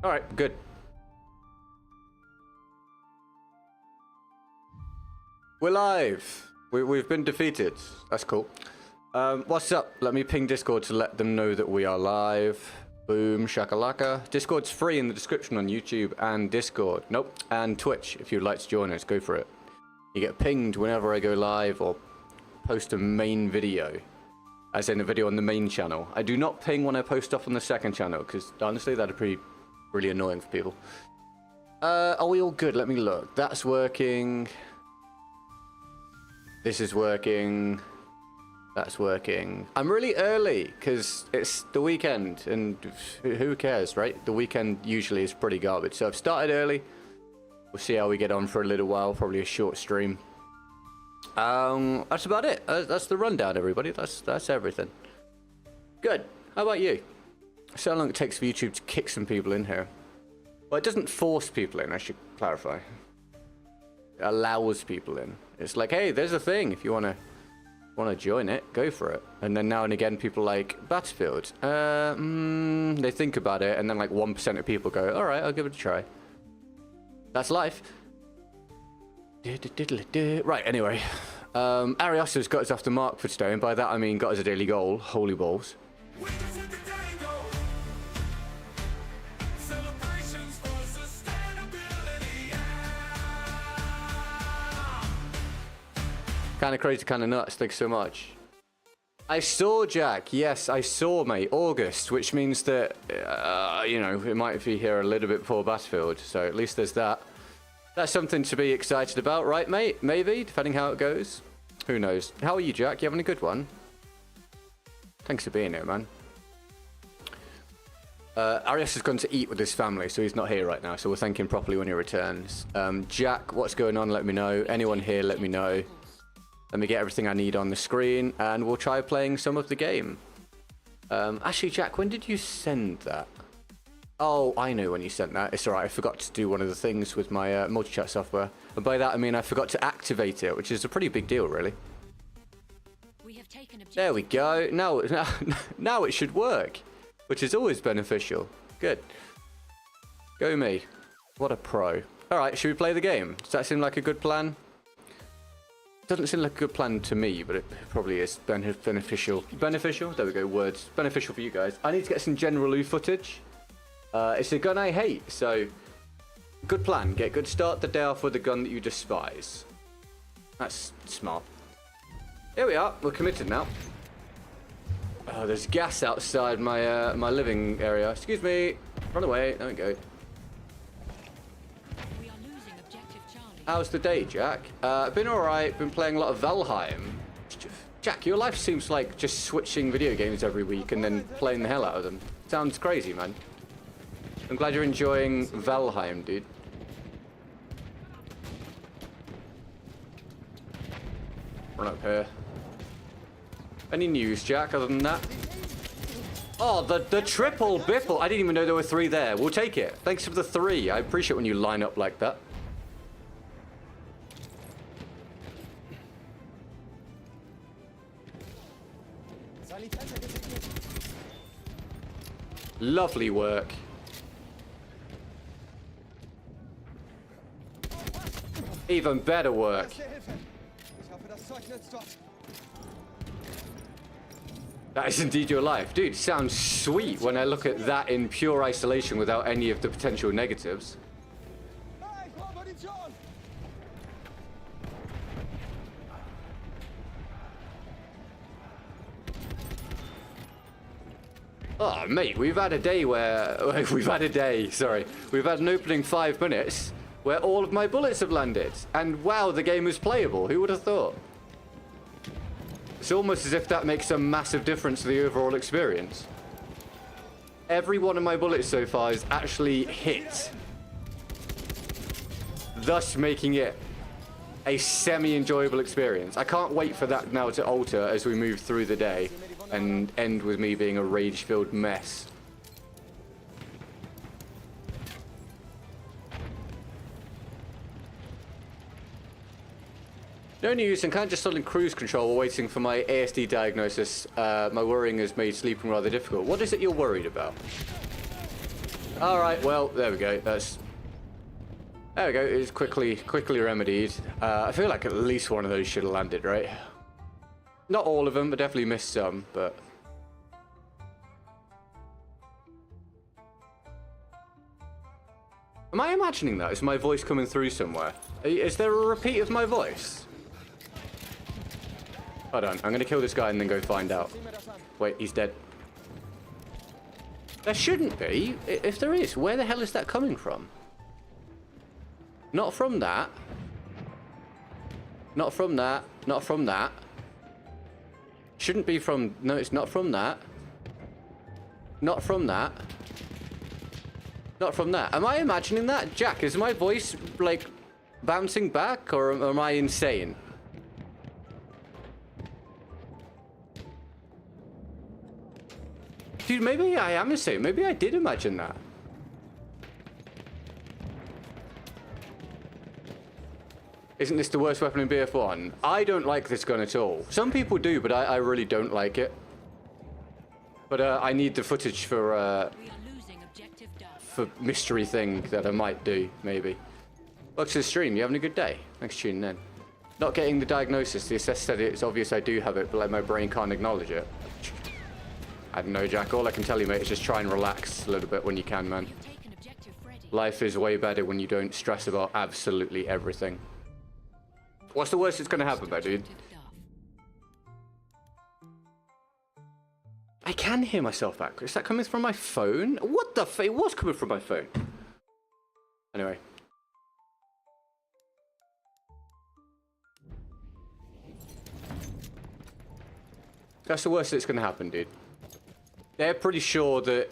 All right, good. We're live. We've been defeated. That's cool. What's up? Let me ping Discord to let them know that we are live. Boom, shakalaka. Discord's free in the description on YouTube and Discord. Nope, and Twitch. If you'd like to join us, go for it. You get pinged whenever I go live or post a main video, as in a video on the main channel. I do not ping when I post stuff on the second channel, because honestly, that'd be really annoying for people. Are we all good? Let me look. That's working. This is working. That's working. I'm really early because it's the weekend and who cares, right? The weekend usually is pretty garbage. So I've started early. We'll see how we get on for a little while. Probably a short stream. That's about it. That's the rundown, everybody. That's everything. Good. How about you? So how long it takes for YouTube to kick some people in here? Well, it doesn't force people in, I should clarify. It allows people in. It's like, hey, there's a thing. If you want to join it, go for it. And then now and again, people like Battlefield. They think about it, and then like 1% of people go, all right, I'll give it a try. That's life. Right, anyway. Ariosto's got us off the mark for today, and by that I mean got us a daily goal. Holy balls. Kind of crazy, kind of nuts. Thanks so much. I saw Jack. Yes, I saw, mate. August, which means that, you know, it might be here a little bit before Battlefield. So at least there's that. That's something to be excited about, right, mate? Maybe, depending how it goes. Who knows? How are you, Jack? You having a good one? Thanks for being here, man. Arias has gone to eat with his family, so he's not here right now. So we'll thank him properly when he returns. Jack, what's going on? Let me know. Anyone here, let me know. Let me get everything I need on the screen, and we'll try playing some of the game. Actually, Jack, when did you send that? Oh, I know when you sent that. It's alright, I forgot to do one of the things with my multi-chat software. And by that, I mean I forgot to activate it, which is a pretty big deal, really. There we go. Now it should work, which is always beneficial. Good. Go me. What a pro. Alright, should we play the game? Does that seem like a good plan? Doesn't seem like a good plan to me, but it probably is beneficial. Beneficial? There we go, words. Beneficial for you guys. I need to get some General Lee footage. It's a gun I hate, so good plan. Get good start the day off with a gun that you despise. That's smart. Here we are. We're committed now. Oh, there's gas outside my my living area. Excuse me. Run away. There we go. How's the day, Jack? Been alright, been playing a lot of Valheim. Jack, your life seems like just switching video games every week and then playing the hell out of them. Sounds crazy, man. I'm glad you're enjoying Valheim, dude. Run up here. Any news, Jack, other than that? Oh, the triple biffle. I didn't even know there were 3 there. We'll take it. Thanks for the 3. I appreciate when you line up like that. Lovely work. Even better work. That is indeed your life. Dude, sounds sweet when I look at that in pure isolation without any of the potential negatives. Oh, mate, we've had a day where... We've had an opening 5 minutes where all of my bullets have landed. And wow, the game is playable. Who would have thought? It's almost as if that makes a massive difference to the overall experience. Every one of my bullets so far is actually hit, thus making it a semi-enjoyable experience. I can't wait for that now to alter as we move through the day and end with me being a rage-filled mess. No news, I'm kind of just still in cruise control while waiting for my ASD diagnosis. My worrying has made sleeping rather difficult. What is it you're worried about? All right, well, there we go. There we go. It's quickly remedied. I feel like at least one of those should have landed, right? Not all of them, but definitely missed some, but... Am I imagining that? Is my voice coming through somewhere? Is there a repeat of my voice? Hold on, I'm gonna kill this guy and then go find out. Wait, he's dead. There shouldn't be. If there is, where the hell is that coming from? Not from that. Not from that. Not from that. Shouldn't be from... No, it's not from that. Not from that. Not from that. Am I imagining that? Jack, is my voice, like, bouncing back, or am I insane? Dude, maybe I am insane. Maybe I did imagine that. Isn't this the worst weapon in BF1? I don't like this gun at all. Some people do, but I really don't like it. But I need the footage for mystery thing that I might do, maybe. Welcome to the stream. You having a good day? Thanks for tuning in. Not getting the diagnosis. The assessor said it's obvious I do have it, but like my brain can't acknowledge it. I don't know, Jack. All I can tell you, mate, is just try and relax a little bit when you can, man. Life is way better when you don't stress about absolutely everything. What's the worst that's going to happen, though, dude? I can hear myself back. Is that coming from my phone? What the f... It was coming from my phone. Anyway. That's the worst that's going to happen, dude. They're pretty sure that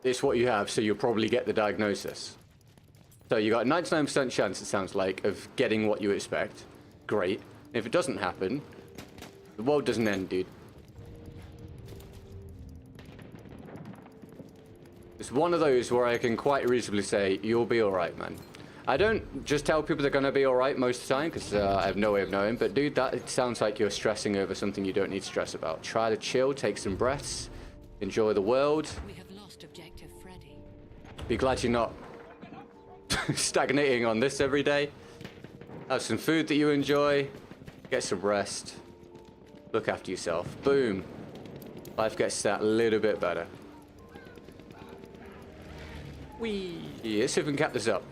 it's what you have, so you'll probably get the diagnosis. So you got a 99% chance, it sounds like, of getting what you expect. Great. And if it doesn't happen, the world doesn't end, dude. It's one of those where I can quite reasonably say, you'll be alright, man. I don't just tell people they're going to be alright most of the time, because I have no way of knowing. But dude, that sounds like you're stressing over something you don't need to stress about. Try to chill, take some breaths, enjoy the world. We have lost objective Freddy. Be glad you're not stagnating on this every day. Have some food that you enjoy. Get some rest. Look after yourself. Boom. Life gets that little bit better. Whee! Let's see if we can cap this up.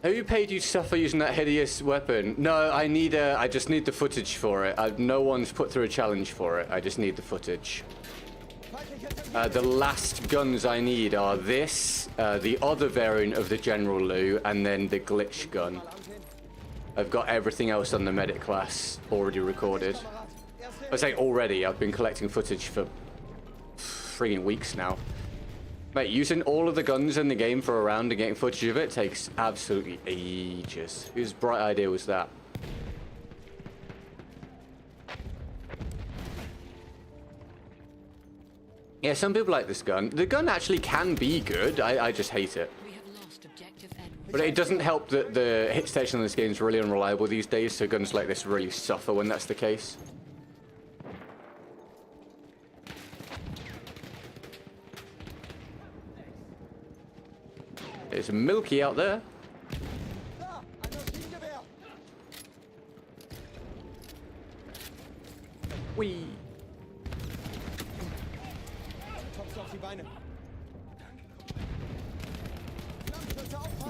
Who paid you to suffer using that hideous weapon? No, I just need the footage for it. No one's put through a challenge for it. I just need the footage. The last guns I need are this, the other variant of the General Loo, and then the glitch gun. I've got everything else on the medic class already recorded. I say already, I've been collecting footage for freaking weeks now. Mate, using all of the guns in the game for a round and getting footage of it takes absolutely ages. Whose bright idea was that? Yeah, some people like this gun. The gun actually can be good. I just hate it. We have lost objective Edward. But it doesn't help that the hit station on this game is really unreliable these days, so guns like this really suffer when that's the case. It's milky out there. Whee!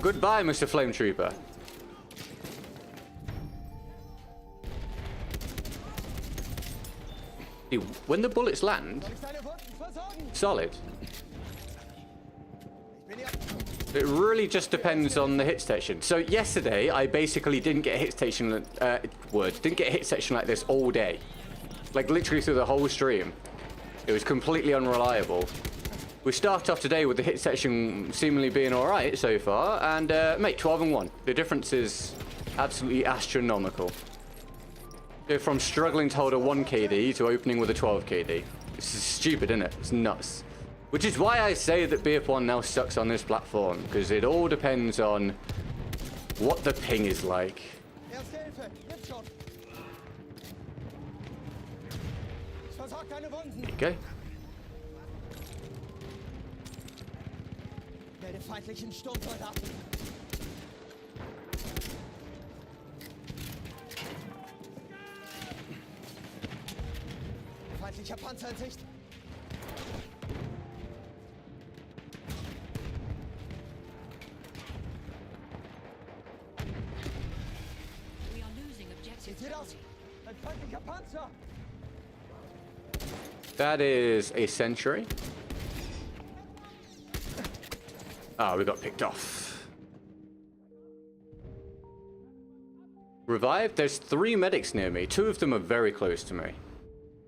Goodbye, Mr. Flame Trooper. Dude, when the bullets land, solid. It really just depends on the hit station. So yesterday, I basically didn't get a hit station. Didn't get a hit section like this all day, like literally through the whole stream. It was completely unreliable. We start off today with the hit section seemingly being all right so far, and mate, 12 and 1. The difference is absolutely astronomical. Go from struggling to hold a 1 KD to opening with a 12 KD. This is stupid, isn't it? It's nuts. Which is why I say that BF1 now sucks on this platform, because it all depends on what the ping is like. There you go. Stell die feindlichen Sturmsoldaten. Feindlicher Panzer in Sicht. We are losing objective Seht ihr das? Charlie. Ein feindlicher Panzer. That is a sentry. Ah, we got picked off. Revived? There's 3 medics near me. 2 of them are very close to me.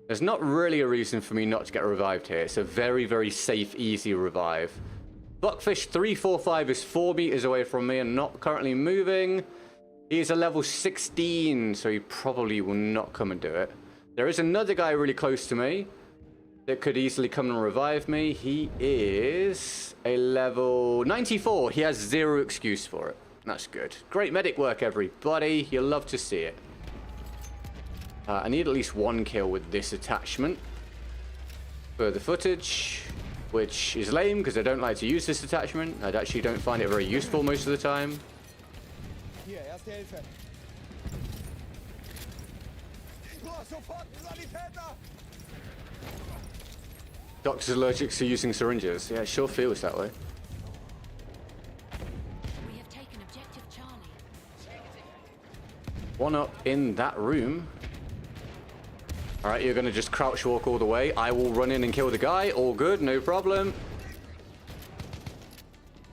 There's not really a reason for me not to get revived here. It's a very, very safe, easy revive. Buckfish 345 is 4 meters away from me and not currently moving. He's a level 16, so he probably will not come and do it. There is another guy really close to me that could easily come and revive me. He is a level 94. He has 0 excuse for it. That's good. Great medic work, everybody. You'll love to see it. I need at least 1 kill with this attachment for the footage, which is lame because I don't like to use this attachment. I actually don't find it very useful most of the time. Hier, erste Hilfe. Sofort, Sanitäter! Doctor's allergic to using syringes. Yeah, it sure feels that way. We have taken objective Charlie. One up in that room. All right, you're going to just crouch walk all the way. I will run in and kill the guy. All good, no problem.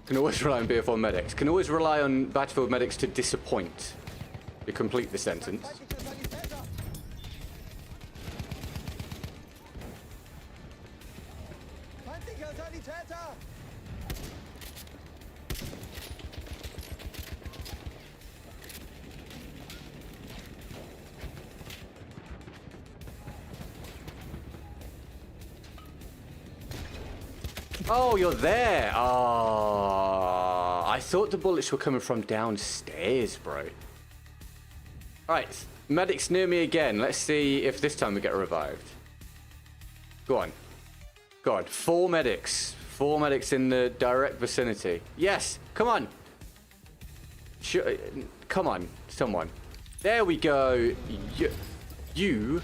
Can always rely on BF1 medics. Can always rely on battlefield medics to disappoint. To complete the sentence. Feindlicher Sanitäter! Oh, you're there. Oh, I thought the bullets were coming from downstairs, bro. All right, medics near me again. Let's see if this time we get revived. Go on. Go on. 4 medics. 4 medics in the direct vicinity. Yes, come on. Come on, someone. There we go. You're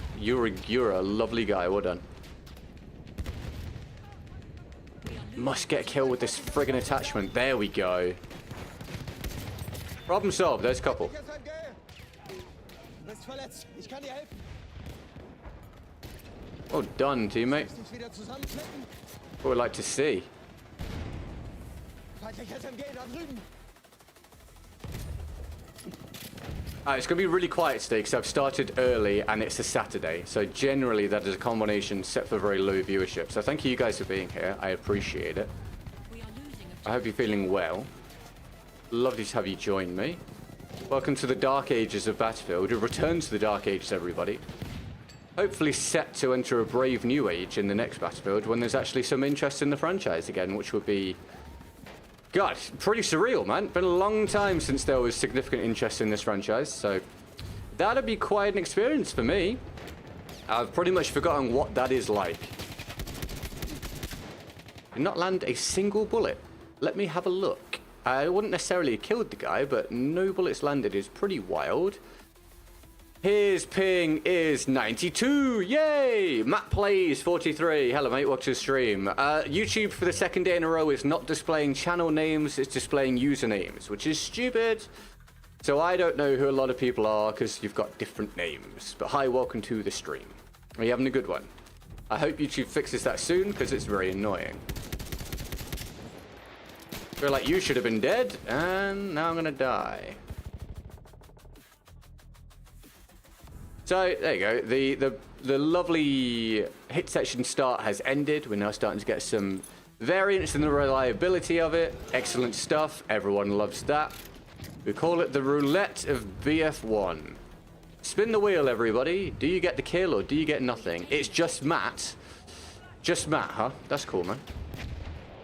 a lovely guy. Well done. Must get a kill with this friggin' attachment. There we go. Problem solved. There's a couple. Du bist verletzt. Ich kann dir helfen. Well done, teammate. Dich wieder zusammenklicken. What we'd like to see. Feindliches MG da drüben. It's going to be really quiet today because I've started early and it's a Saturday. So generally that is a combination set for very low viewership. So thank you guys for being here. I appreciate it. We are losing I hope you're feeling well. Lovely to have you join me. Welcome to the Dark Ages of Battlefield. A return to the Dark Ages, everybody. Hopefully set to enter a brave new age in the next Battlefield when there's actually some interest in the franchise again, which would be... God, pretty surreal, man. Been a long time since there was significant interest in this franchise, so that'd be quite an experience for me. I've pretty much forgotten what that is like. Did not land a single bullet. Let me have a look. I wouldn't necessarily have killed the guy, but no bullets landed is pretty wild. His ping is 92. Yay! Matt Plays 43. Hello, mate. Welcome to the stream. YouTube for the 2nd day in a row is not displaying channel names. It's displaying usernames, which is stupid. So I don't know who a lot of people are because you've got different names. But hi, welcome to the stream. Are you having a good one? I hope YouTube fixes that soon because it's very annoying. Feel like you should have been dead, and now I'm gonna die. So there you go. The lovely hit section start has ended. We're now starting to get some variance in the reliability of it. Excellent stuff. Everyone loves that. We call it the roulette of BF1. Spin the wheel, everybody. Do you get the kill or do you get nothing? It's just Matt. Just Matt, huh? That's cool, man.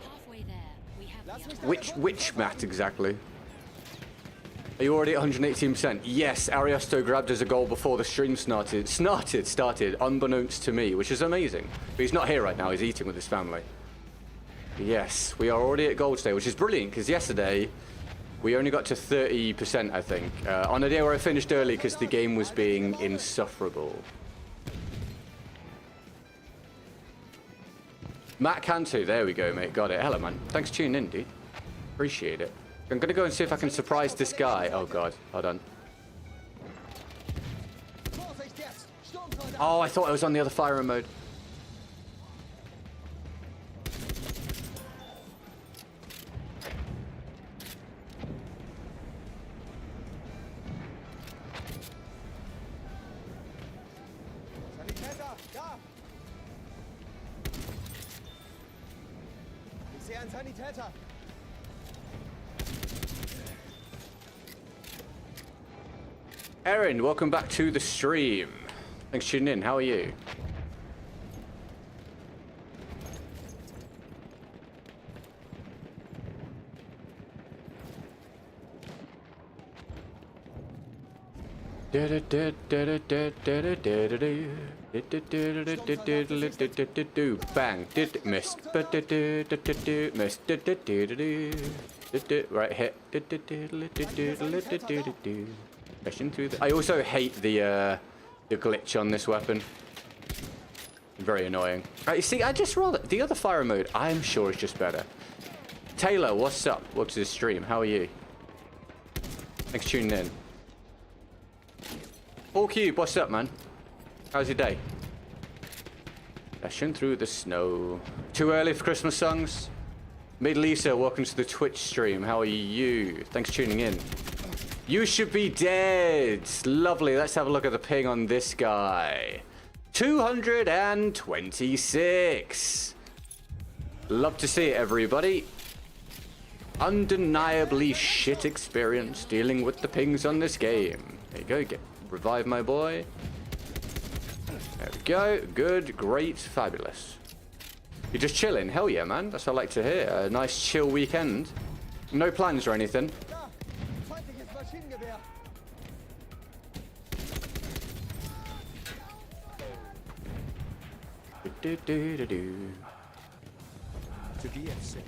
halfway there. We have the Which Matt exactly? Are you already at 118%? Yes, Ariosto grabbed us a goal before the stream started, unbeknownst to me, which is amazing. But he's not here right now, he's eating with his family. Yes, we are already at gold today, which is brilliant because yesterday we only got to 30%, I think, on a day where I finished early because the game was being insufferable. Matt Cantu, there we go, mate. Got it. Hello, man. Thanks for tuning in, dude. Appreciate it. I'm going to go and see if I can surprise this guy. Oh, God. Hold on. Oh, I thought I was on the other firing mode. Sanitäter, da! Ich sehe einen Sanitäter. Erin, welcome back to the stream. Thanks for tuning in. How are you? Bang. Missed. Missed. Right hit. Through the... I also hate the glitch on this weapon. Very annoying. You see, I just rolled it. The other fire mode, I'm sure is just better. Taylor, what's up? Welcome to the stream. How are you? Thanks for tuning in. Paul Cube, what's up, man? How's your day? Dashing through the snow. Too early for Christmas songs? Mid Lisa, welcome to the Twitch stream. How are you? Thanks for tuning in. You should be dead. Lovely. Let's have a look at the ping on this guy. 226. Love to see it, everybody. Undeniably shit experience dealing with the pings on this game. There you go. Get revive my boy. There we go. Good, great, fabulous. You're just chilling? Hell yeah, man. That's what I like to hear. A nice chill weekend. No plans or anything. To VF6.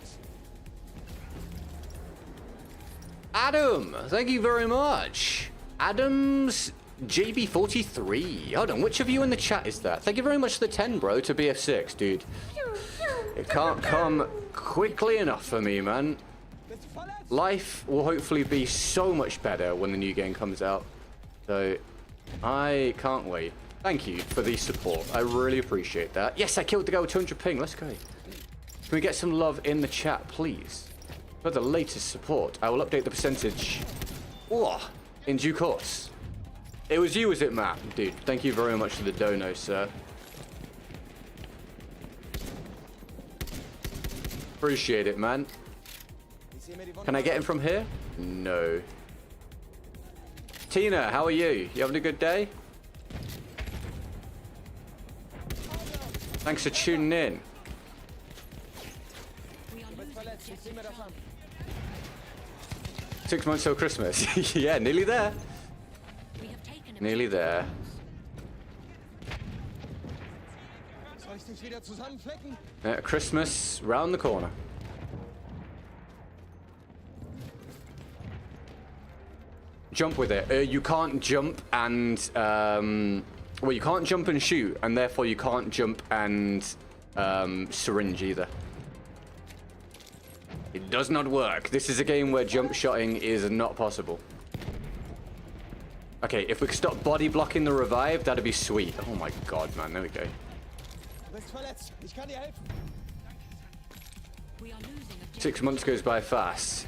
Adam, thank you very much. Adams JB43. Hold on, which of you in the chat is that? Thank you very much for the 10, bro, to BF6, dude. It can't come quickly enough for me, man. Life will hopefully be so much better when the new game comes out. So, I can't wait. Thank you for the support. I really appreciate that. Yes, I killed the guy with 200 ping. Let's go. Can we get some love in the chat, please? For the latest support, I will update the percentage in due course. It was you, was it, Matt? Dude, thank you very much for the dono, sir. Appreciate it, man. Can I get him from here? No. Tina, how are you? You having a good day? Thanks for tuning in. 6 months till Christmas. Yeah, nearly there. Nearly there. Christmas round the corner. Jump with it. You can't jump and well, you can't jump and shoot, and therefore you can't jump and syringe either. It does not work. This is a game where jump shotting is not possible. Okay, if we could stop body blocking the revive, that'd be sweet. Oh my god, man. There we go. 6 months goes by fast.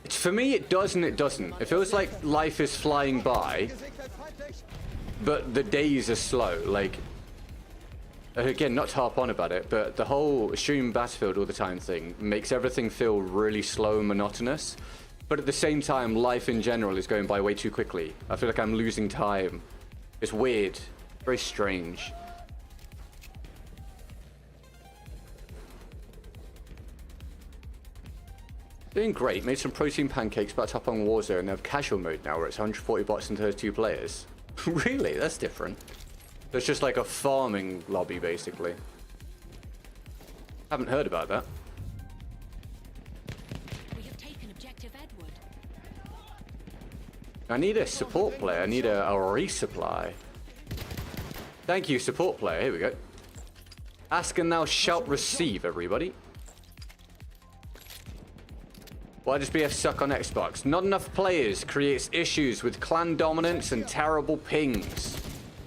For me, it does and it doesn't. It feels like life is flying by, but the days are slow. Like, again, not to harp on about it, but the whole stream Battlefield all the time thing makes everything feel really slow and monotonous. But at the same time, life in general is going by way too quickly. I feel like I'm losing time. It's weird. Very strange. Doing great. Made some protein pancakes, about to hop on Warzone. They have casual mode now where it's 140 bots and 32 players. Really? That's different. It's just like a farming lobby, basically. Haven't heard about that. I need a support player. I need a resupply. Thank you, support player. Here we go. Ask and thou shalt receive, everybody. Why does BF suck on Xbox? Not enough players creates issues with clan dominance and terrible pings.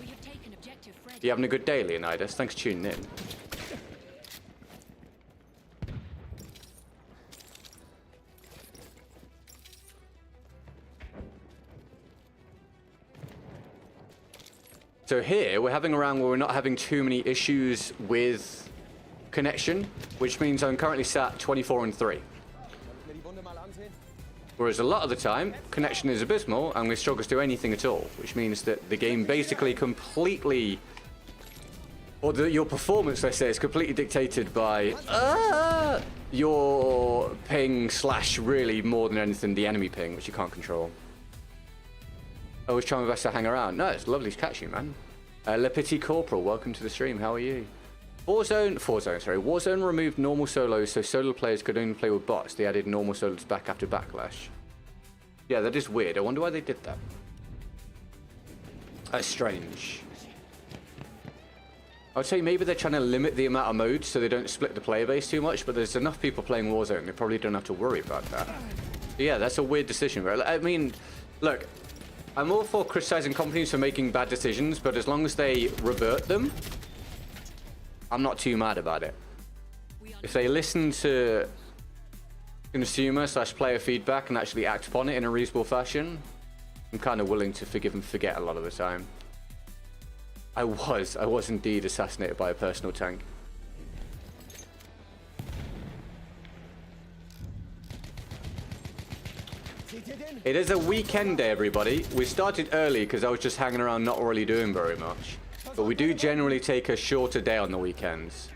We have taken objective Fred. You having a good day, Leonidas? Thanks for tuning in. So here, we're having a round where we're not having too many issues with connection, which means I'm currently sat 24 and 3. Whereas a lot of the time, connection is abysmal and we struggle to do anything at all, which means that the game basically completely, or your performance, let's say, is completely dictated by your ping / really more than anything the enemy ping, which you can't control. I always try my best to hang around. No, it's lovely to catch you, man. Le Petit Corporal, welcome to the stream. How are you? Warzone removed normal solos, so solo players could only play with bots. They added normal solos back after Backlash. Yeah, that is weird. I wonder why they did that. That's strange. I would say maybe they're trying to limit the amount of modes so they don't split the player base too much, but there's enough people playing Warzone. They probably don't have to worry about that. But yeah, that's a weird decision, right? I mean, look, I'm all for criticizing companies for making bad decisions, but as long as they revert them, I'm not too mad about it. If they listen to consumer / player feedback and actually act upon it in a reasonable fashion, I'm kind of willing to forgive and forget a lot of the time. I was indeed assassinated by a personal tank. It is a weekend day, everybody. We started early because I was just hanging around not really doing very much. But we do generally take a shorter day on the weekends.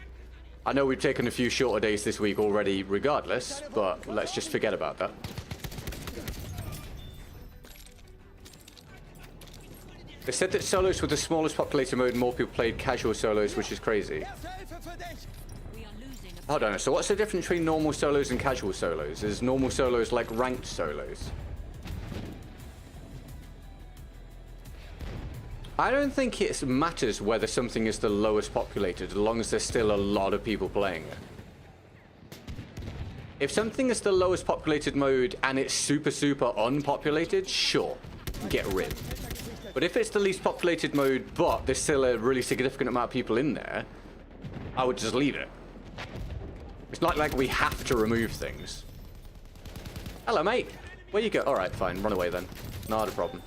I know we've taken a few shorter days this week already regardless, but let's just forget about that. They said that solos were the smallest populated mode and more people played casual solos, which is crazy. Hold on, so what's the difference between normal solos and casual solos? Is normal solos like ranked solos? I don't think it matters whether something is the lowest populated, as long as there's still a lot of people playing it. If something is the lowest populated mode and it's super unpopulated, sure, get rid. But if it's the least populated mode, but there's still a really significant amount of people in there, I would just leave it. It's not like we have to remove things. Hello, mate. Where you go? All right, fine. Run away then. Not a problem.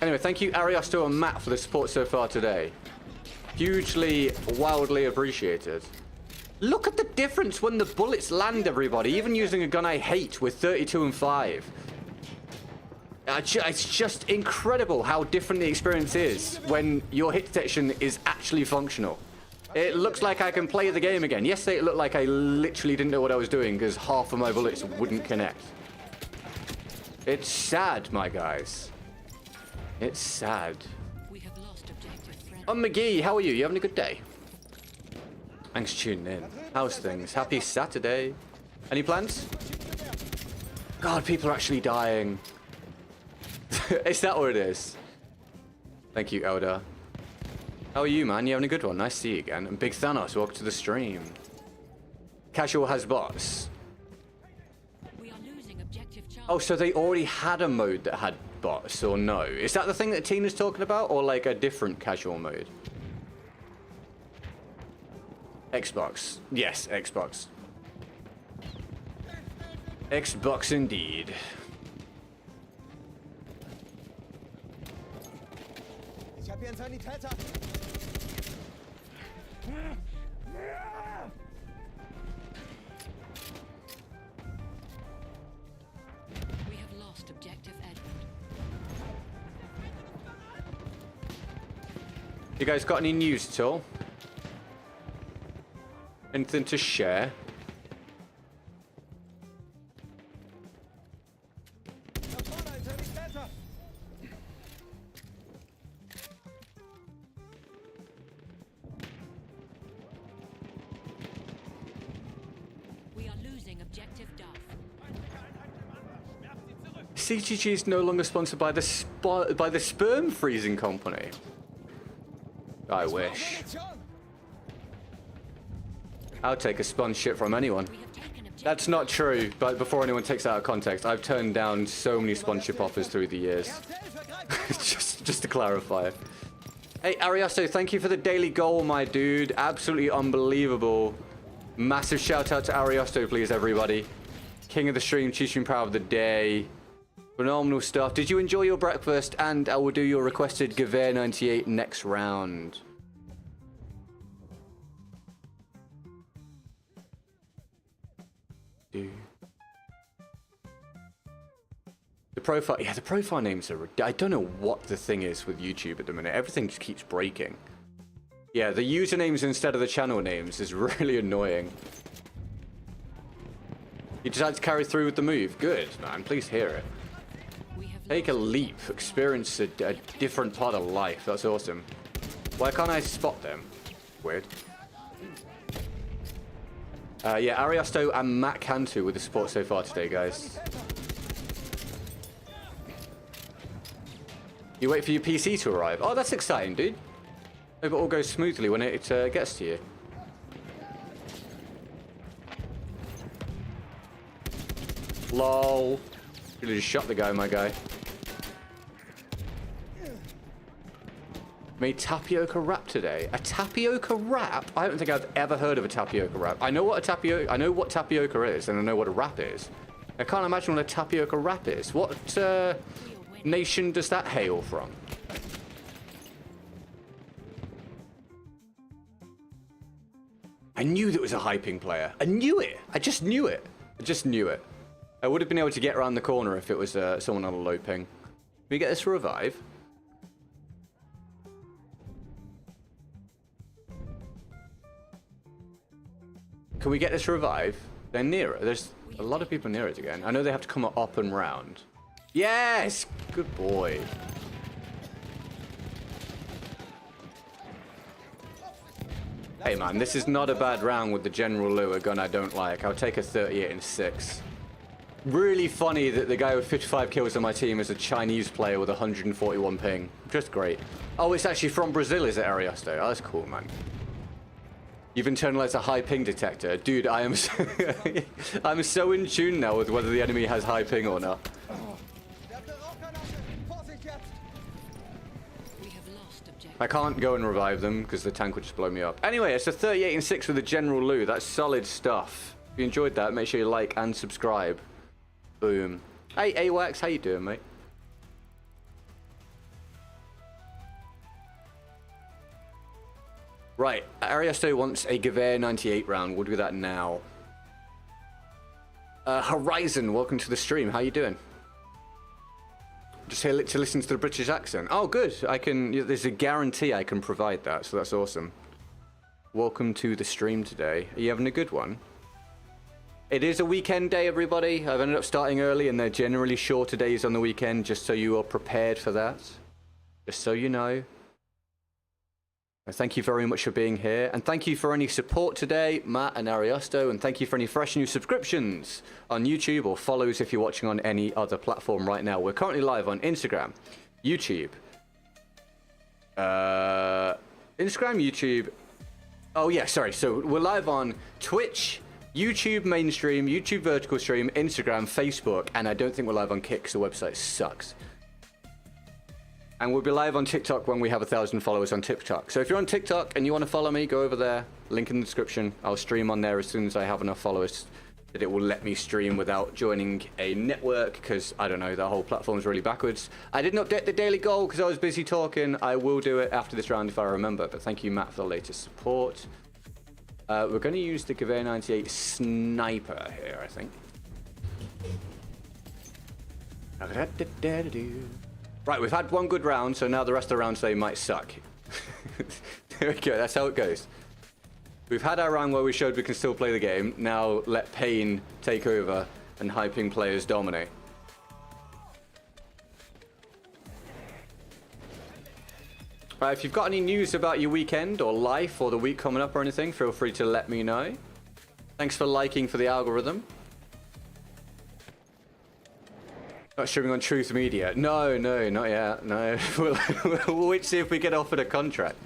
Anyway, thank you, Ariosto and Matt, for the support so far today. Hugely, wildly appreciated. Look at the difference when the bullets land, everybody. Even using a gun I hate with 32 and 5. It's just incredible how different the experience is when your hit detection is actually functional. It looks like I can play the game again. Yesterday it looked like I literally didn't know what I was doing because half of my bullets wouldn't connect. It's sad, my guys. It's sad. We have lost objective Fred. Oh, McGee, how are you? You having a good day? Thanks for tuning in. How's things? Happy Saturday. Any plans? God, people are actually dying. Is that what it is? Thank you, Howdah. How are you, man? You having a good one? Nice to see you again. And Big Thanos, welcome to the stream. Casual has bots. We are losing objective Charlie. Oh, so they already had a mode that had bots, or no? Is that the thing that Tina's talking about, or like a different casual mode? Xbox. Yes, Xbox. Xbox indeed. Ich hab hier einen Sanitäter. We have lost objective Edward. You guys got any news at all? Anything to share? Da vorne ein Sanitäter. Objective Duff. CGG is no longer sponsored by the Sperm Freezing Company. I wish. I'll take a sponsorship from anyone. We have taken objective. That's not true, but before anyone takes that out of context, I've turned down so many sponsorship offers through the years. just to clarify. Hey, Ariasto, thank you for the daily goal, my dude. Absolutely unbelievable. Massive shout out to Ariasto, please, everybody. King of the stream, Chief Stream Power of the day. Phenomenal stuff. Did you enjoy your breakfast? And I will do your requested Gewehr 98 next round. The profile, yeah, the profile names are, I don't know what the thing is with YouTube at the minute. Everything just keeps breaking. Yeah, the usernames instead of the channel names is really annoying. You decided to carry through with the move. Good, man. Please hear it. We have Take a leap. Experience a different part of life. That's awesome. Why can't I spot them? Weird. Yeah, Ariasto and Matt Cantu with the support so far today, guys. You wait for your PC to arrive. Oh, that's exciting, dude. Hope it all goes smoothly when it gets to you. Lol. Really just shot the guy, my guy. Made tapioca wrap today. A tapioca wrap? I don't think I've ever heard of a tapioca wrap. I know what tapioca is, and I know what a wrap is. I can't imagine what a tapioca wrap is. What nation does that hail from? I knew that was a high ping player. I knew it. I just knew it. I just knew it. I would have been able to get around the corner if it was someone on a low ping. Can we get this to revive? Can we get this to revive? They're nearer. There's a lot of people near it again. I know they have to come up and round. Yes! Good boy. Hey man, this is not a bad round with the General Lu, a gun I don't like. I'll take a 38 and 6. Really funny that the guy with 55 kills on my team is a Chinese player with 141 ping. Just great. Oh, it's actually from Brazil, is it, Ariasto? Oh, that's cool, man. You've internalized a high ping detector. Dude, I am so I'm so in tune now with whether the enemy has high ping or not. We have lost objective. I can't go and revive them because the tank would just blow me up. Anyway, it's a 38 and 6 with the General Lu. That's solid stuff. If you enjoyed that, make sure you like and subscribe. Boom. Hey, AWAX, how you doing, mate? Right, Ariasto wants a Gewehr 98 round. We'll do that now. Horizon, welcome to the stream. How you doing? Just here to listen to the British accent. Oh, good. There's a guarantee I can provide that, so that's awesome. Welcome to the stream today. Are you having a good one? It is a weekend day, everybody. I've ended up starting early, and they're generally shorter days on the weekend, just so you are prepared for that. Just so you know. Thank you very much for being here, and thank you for any support today, Matt and Ariasto, and thank you for any fresh new subscriptions on YouTube or follows if you're watching on any other platform right now. We're currently live on Instagram, YouTube, YouTube. Oh yeah, sorry. So we're live on Twitch, YouTube mainstream, YouTube vertical stream, Instagram, Facebook, and I don't think we're live on Kick because the website sucks. And we'll be live on TikTok when we have 1,000 followers on TikTok. So if you're on TikTok and you want to follow me, go over there. Link in the description. I'll stream on there as soon as I have enough followers that it will let me stream without joining a network, because, I don't know, the whole platform's really backwards. I didn't update the daily goal because I was busy talking. I will do it after this round if I remember. But thank you, Matt, for the latest support. We're going to use the Gewehr 98 sniper here, I think. Right, we've had one good round, so now the rest of the rounds they might suck. There we go, that's how it goes. We've had our round where we showed we can still play the game. Now let pain take over and high ping players dominate. Right, if you've got any news about your weekend or life or the week coming up or anything, feel free to let me know. Thanks for liking for the algorithm. Not streaming on Truth Media. No, no, not yet. No. We'll wait to see if we get offered a contract.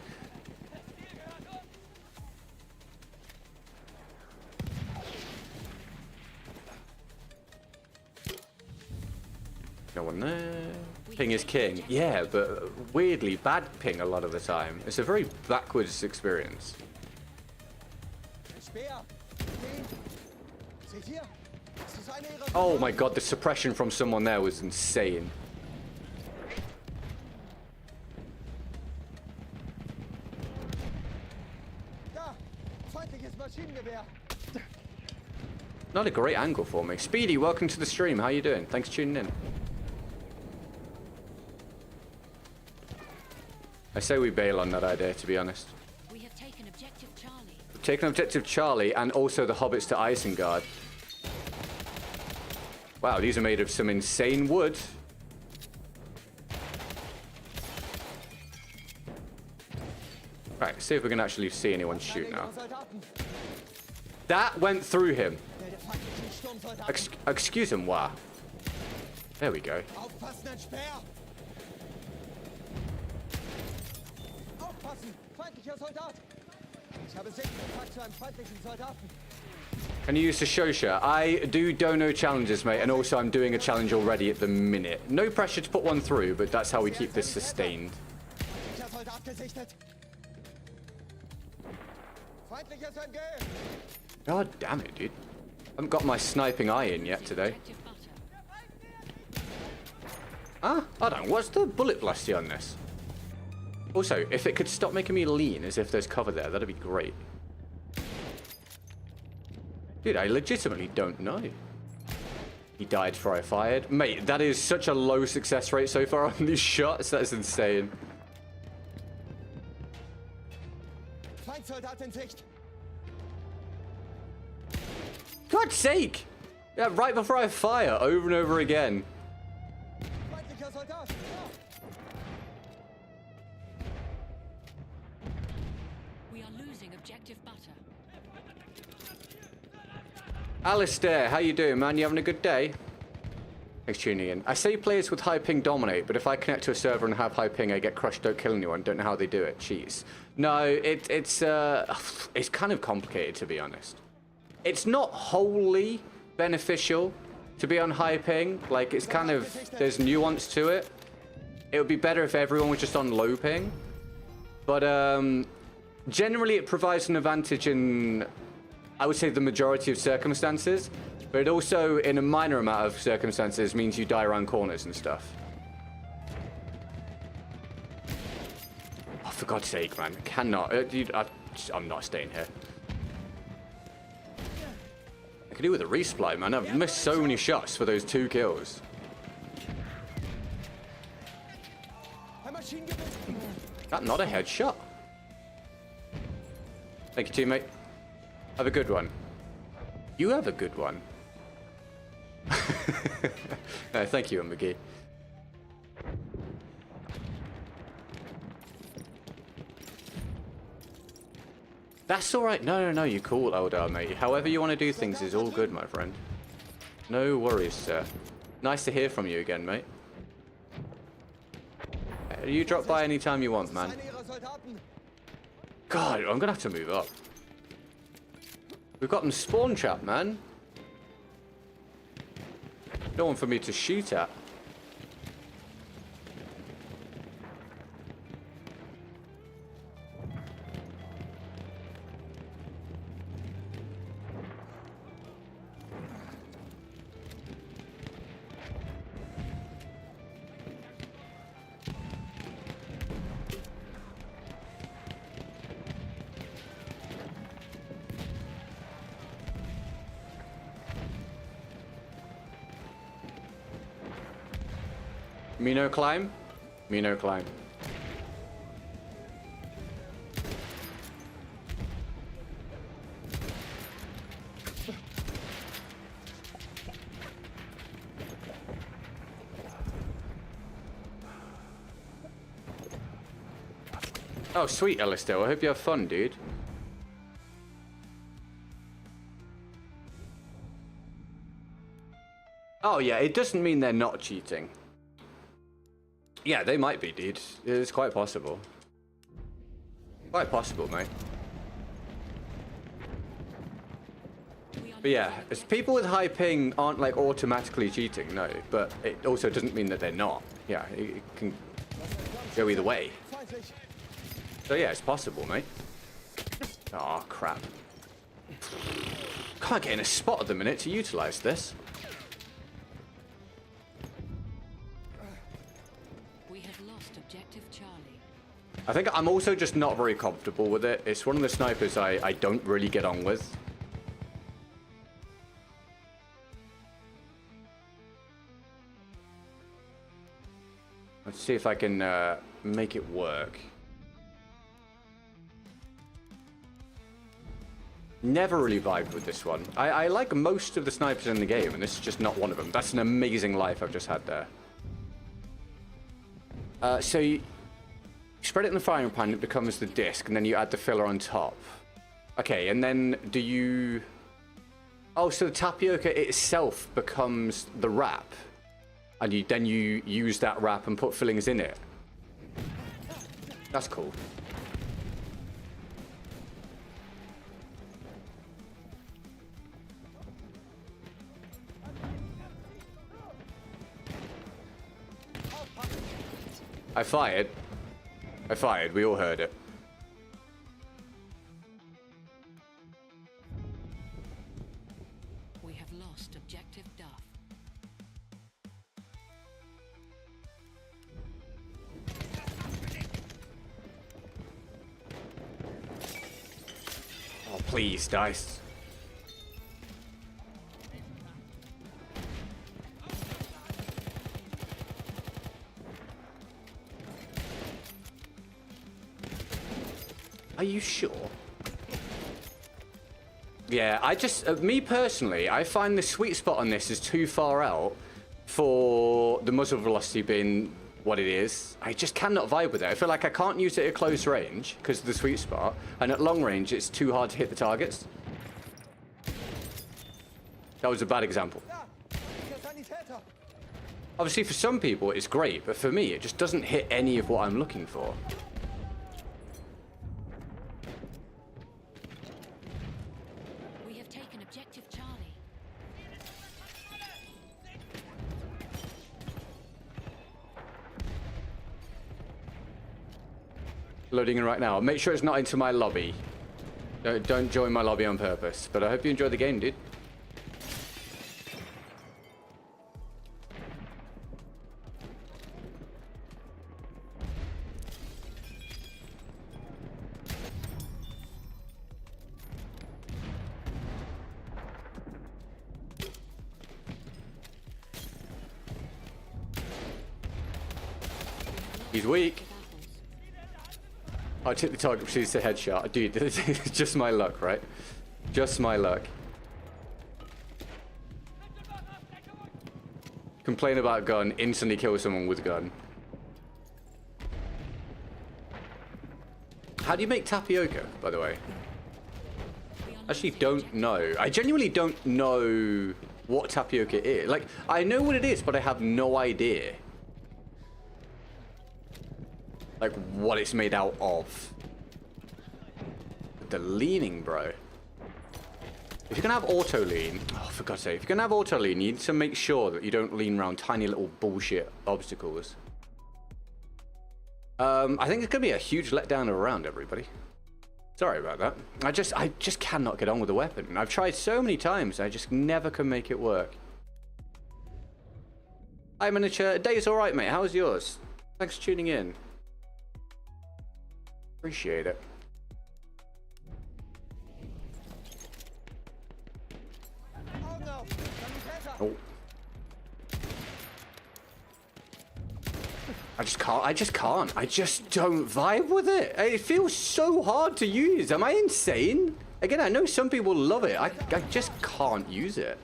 No one there. Ping is king. Yeah, but weirdly bad ping a lot of the time. It's a very backwards experience. Oh my god, the suppression from someone there was insane. Not a great angle for me. Speedy, welcome to the stream. How you doing? Thanks for tuning in. I say we bail on that idea, to be honest. We have taken objective Charlie. We've taken objective Charlie and also the hobbits to Isengard. Wow, these are made of some insane wood. Right, see if we can actually see anyone shoot now. That went through him. Excuse him, wow. There we go. Can you use the Shosha? I do dono challenges, mate, and also I'm doing a challenge already at the minute. No pressure to put one through, but that's how we keep this sustained. God damn it, dude. I haven't got my sniping eye in yet today. Huh? Hold on, what's the bullet blasty on this? Also, if it could stop making me lean as if there's cover there, that'd be great. Dude, I legitimately don't know. He died before I fired. Mate, that is such a low success rate so far on these shots. That's insane. God's sake! Yeah, right before I fire, over and over again. We are losing objective butter. Alistair, how you doing, man? You having a good day? Thanks for tuning in. I say players with high ping dominate, but if I connect to a server and have high ping, I get crushed, don't kill anyone. Don't know how they do it. Jeez. No, it's kind of complicated, to be honest. It's not wholly beneficial to be on high ping. Like, it's kind of, there's nuance to it. It would be better if everyone was just on low ping. But generally it provides an advantage in, I would say, the majority of circumstances. But it also, in a minor amount of circumstances, means you die around corners and stuff. Oh, for God's sake, man. I cannot. I'm not staying here. I could do with a resupply, man. I've missed so many shots for those 2 kills. That not a headshot. Thank you, teammate. Have a good one. You have a good one. No, thank you, McGee. That's alright. No, you're cool, Howdah, mate. However you want to do things is all good, my friend. No worries, sir. Nice to hear from you again, mate. You drop by anytime you want, man. God, I'm gonna have to move up. We've got them spawn trap, man. No one for me to shoot at. Me no climb? Me no climb. Oh, sweet, Alistair. I hope you have fun, dude. Oh yeah, it doesn't mean they're not cheating. Yeah, they might be, dude. It's quite possible. Quite possible, mate. But yeah, it's people with high ping aren't like automatically cheating, no. But it also doesn't mean that they're not. Yeah, it can go either way. Feindlich. So yeah, it's possible, mate. Oh crap. Can't get in a spot at the minute to utilize this. We have lost objective Charlie. I think I'm also just not very comfortable with it. It's one of the snipers I don't really get on with. Let's see if I can make it work. Never really vibed with this one. I like most of the snipers in the game, and this is just not one of them. That's an amazing life I've just had there. So you spread it in the frying pan, it becomes the disc, and then you add the filler on top. Okay, and then do you... Oh, so the tapioca itself becomes the wrap. And then you use that wrap and put fillings in it. That's cool. I fired. We all heard it. We have lost objective Duff. Oh, please, dice. Are you sure? Yeah, I just, me personally, I find the sweet spot on this is too far out for the muzzle velocity being what it is. I just cannot vibe with it. I feel like I can't use it at close range because of the sweet spot, and at long range, it's too hard to hit the targets. That was a bad example. Da! Der Sanitäter! Obviously, for some people, it's great, but for me, it just doesn't hit any of what I'm looking for. We have taken objective Charlie. Loading in right now. Make sure it's not into my lobby. Don't join my lobby on purpose. But I hope you enjoy the game, dude. He's weak. I took the target, receives the headshot. Dude, this is just my luck, right? Just my luck. Complain about gun, instantly kill someone with gun. How do you make tapioca, by the way? Actually, don't know. I genuinely don't know what tapioca is. Like, I know what it is, but I have no idea. Like, what it's made out of. The leaning, bro. If you're gonna have auto lean, oh, for God's sake, if you're gonna have auto lean, you need to make sure that you don't lean around tiny little bullshit obstacles. I think it's gonna be a huge letdown of a round, everybody. Sorry about that. I just cannot get on with the weapon. I've tried so many times, I just never can make it work. Hi, Miniature. Day's alright, mate. How's yours? Thanks for tuning in. Appreciate it. Augen auf! Sanitäter! Oh. I just don't vibe with it. It feels so hard to use. Am I insane? Again, I know some people love it. I just can't use it.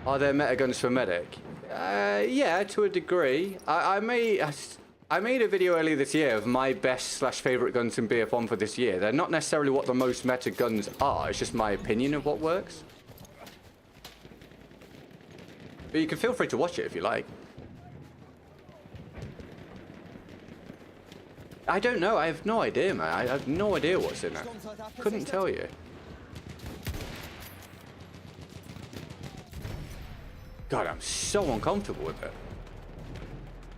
Are there meta guns for medic? Yeah, to a degree. I may... I made a video earlier this year of my best / favorite guns in BF1 for this year. They're not necessarily what the most meta guns are. It's just my opinion of what works. But you can feel free to watch it if you like. I don't know. I have no idea, man. I have no idea what's in it. Couldn't tell you. God, I'm so uncomfortable with it.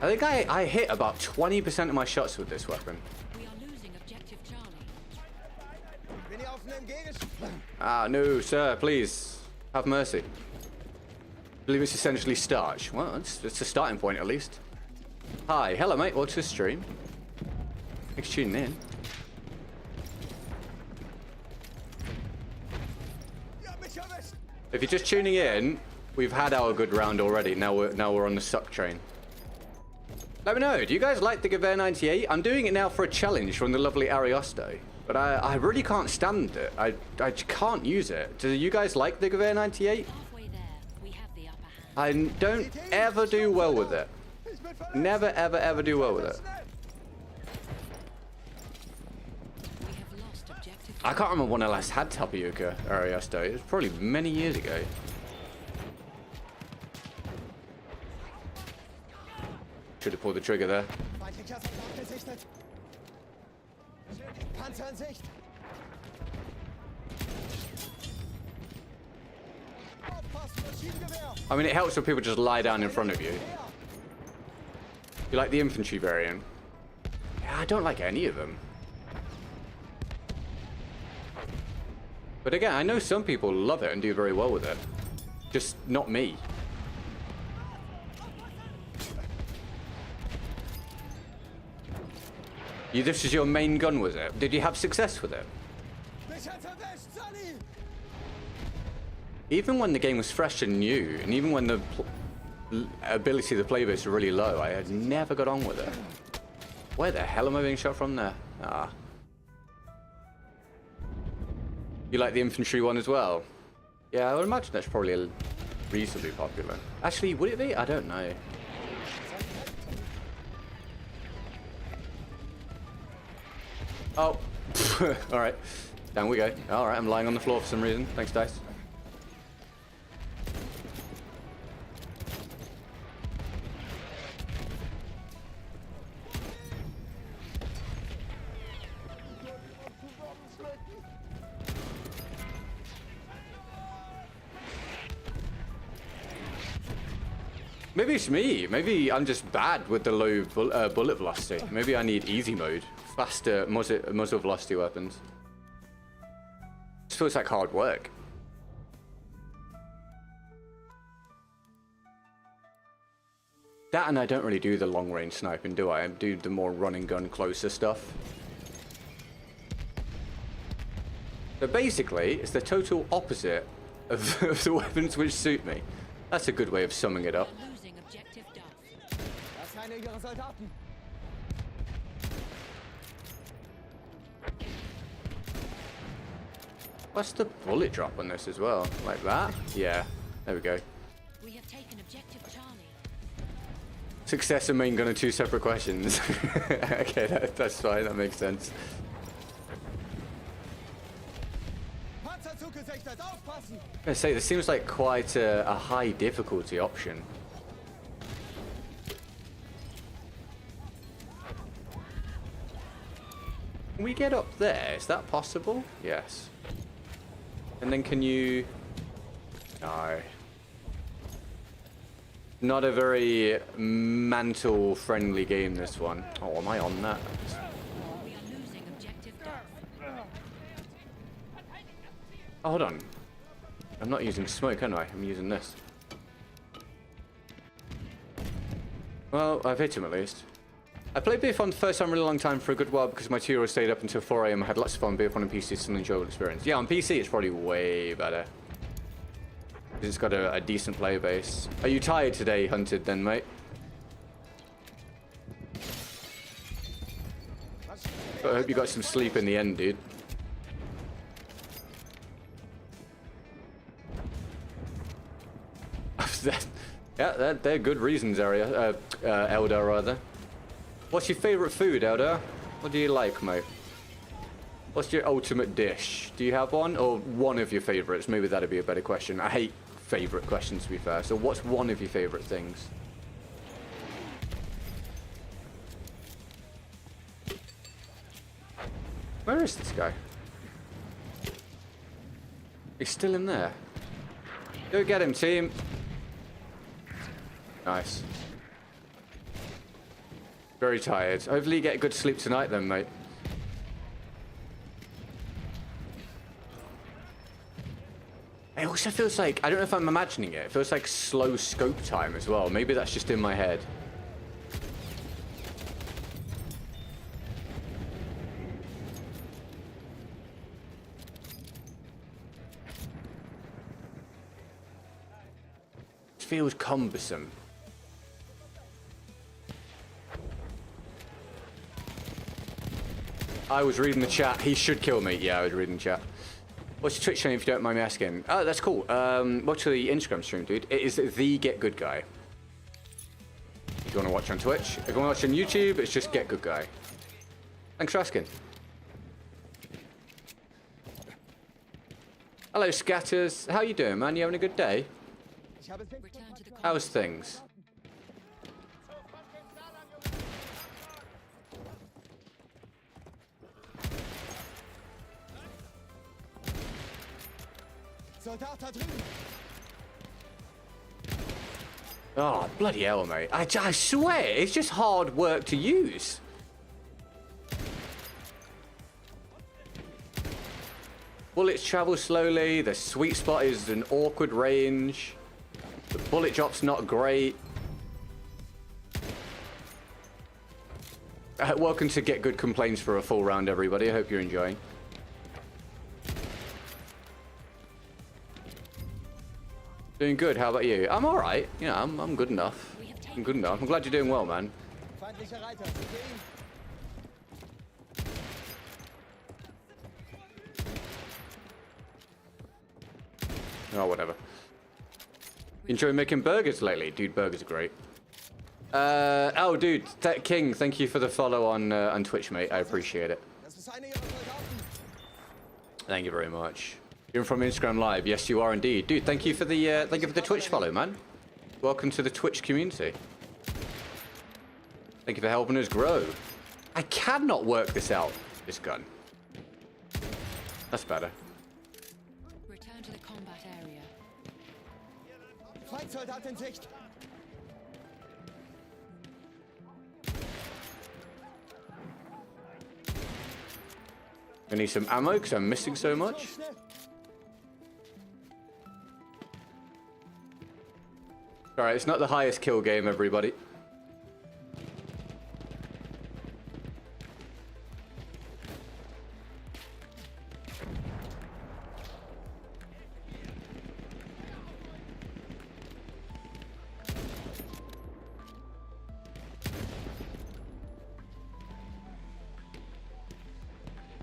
I think I hit about 20% of my shots with this weapon. We are losing objective Charlie. Bin ich auf einem Gegenstand? Ah, no, sir, please. Have mercy. I believe it's essentially starch. Well, it's a starting point at least. Hi, hello mate, welcome to the stream. Thanks for tuning in. Ja, mich erwischt. If you're just tuning in, we've had our good round already. Now we're on the suck train. Let me know, do you guys like the Gewehr 98? I'm doing it now for a challenge from the lovely Ariosto. But I really can't stand it. I can't use it. Do you guys like the Gewehr 98? Halfway there, we have the upper hand. I don't ever do well with it. Ich bin verletzt. Never, ever do well with it. Schnell. We have lost objective. I can't remember when I last had Tapioca Ariosto. It was probably many years ago. Should have pulled the trigger there. Feindlicher Soldat gesichtet. Panzer in Sicht. Aufpassen, Maschinengewehr. I mean, it helps when people just lie down in front of you. You like the infantry variant? Yeah, I don't like any of them. But again, I know some people love it and do very well with it. Just not me. This is your main gun, was it? Did you have success with it? Mich hat's erwischt, Sonny. Even when the game was fresh and new, and even when the ability of the player base was really low, I had never got on with it. Where the hell am I being shot from there? Ah. You like the infantry one as well? Yeah, I would imagine that's probably reasonably popular. Actually, would it be? I don't know. Oh. Alright. Down we go. Alright, I'm lying on the floor for some reason. Thanks, Dice. Maybe it's me. Maybe I'm just bad with the low bullet velocity. Maybe I need easy mode. Faster muzzle velocity weapons. This feels like hard work. That, and I don't really do the long range sniping, do I? I do the more run and gun closer stuff. So basically, it's the total opposite of the weapons which suit me. That's a good way of summing it up. We are losing objective Duff. Das ist einer ihrer Soldaten. What's the bullet drop on this as well? Like that? Yeah. There we go. We have taken objective Charlie. Success and main gun are two separate questions. Okay, that's fine. That makes sense. Panzerzug gesichtet. Aufpassen. I'm gonna say, this seems like quite a high difficulty option. Can we get up there? Is that possible? Yes. And then can you... No. Not a very mantle-friendly game, this one. Oh, am I on that? We are losing objective Duff. Oh, hold on. I'm not using smoke, am I? I'm using this. Well, I've hit him at least. I played BF1 the first time in a really long time for a good while because my 2-year-old stayed up until 4 AM. I had lots of fun. BF1 on PC is still an enjoyable experience. Yeah, on PC it's probably way better. It's got a decent player base. Are you tired today, Hunted, then, mate? I hope you got some sleep in the end, dude. Yeah, they're good reasons, Elder, rather. What's your favourite food, Howdah? What do you like, mate? What's your ultimate dish? Do you have one? Or one of your favourites? Maybe that'd be a better question. I hate favourite questions, to be fair. So what's one of your favourite things? Where is this guy? He's still in there. Go get him, team. Nice. Very tired. Hopefully you get good sleep tonight then, mate. It also feels like, I don't know if I'm imagining it, it feels like slow scope time as well. Maybe that's just in my head. It feels cumbersome. I was reading the chat. He should kill me. Yeah, I was reading the chat. What's your Twitch channel if you don't mind me asking? Oh, that's cool. Watch the Instagram stream, dude. It is the GetGoodGuy. If you want to watch on Twitch. If you want to watch on YouTube, it's just GetGoodGuy. Thanks for asking. Hello, Scatters. How you doing, man? You having a good day? Return to the How's things? Soldat da drüben. Oh, bloody hell, mate. I swear, it's just hard work to use. Bullets travel slowly. The sweet spot is an awkward range. The bullet drop's not great. Welcome to Get Good Complaints for a full round, everybody. I hope you're enjoying. Doing good. How about you? I'm all right. You know, I'm good enough. I'm good enough. I'm glad you're doing well, man. Feindlicher Reiter. Seht ihr ihn? Oh, whatever. Enjoy making burgers lately? Dude, burgers are great. Oh, dude, King, thank you for the follow on Twitch, mate. I appreciate it. Das ist einer ihrer Soldaten. Thank you very much. You're from Instagram Live. Yes, you are indeed. Dude, thank you for the Twitch follow, man. Welcome to the Twitch community. Thank you for helping us grow. I cannot work this out, this gun. That's better. return to the combat area. Feindsoldat in Sicht. I need some ammo because I'm missing so much. Schnell. Alright, it's not the highest kill game, everybody.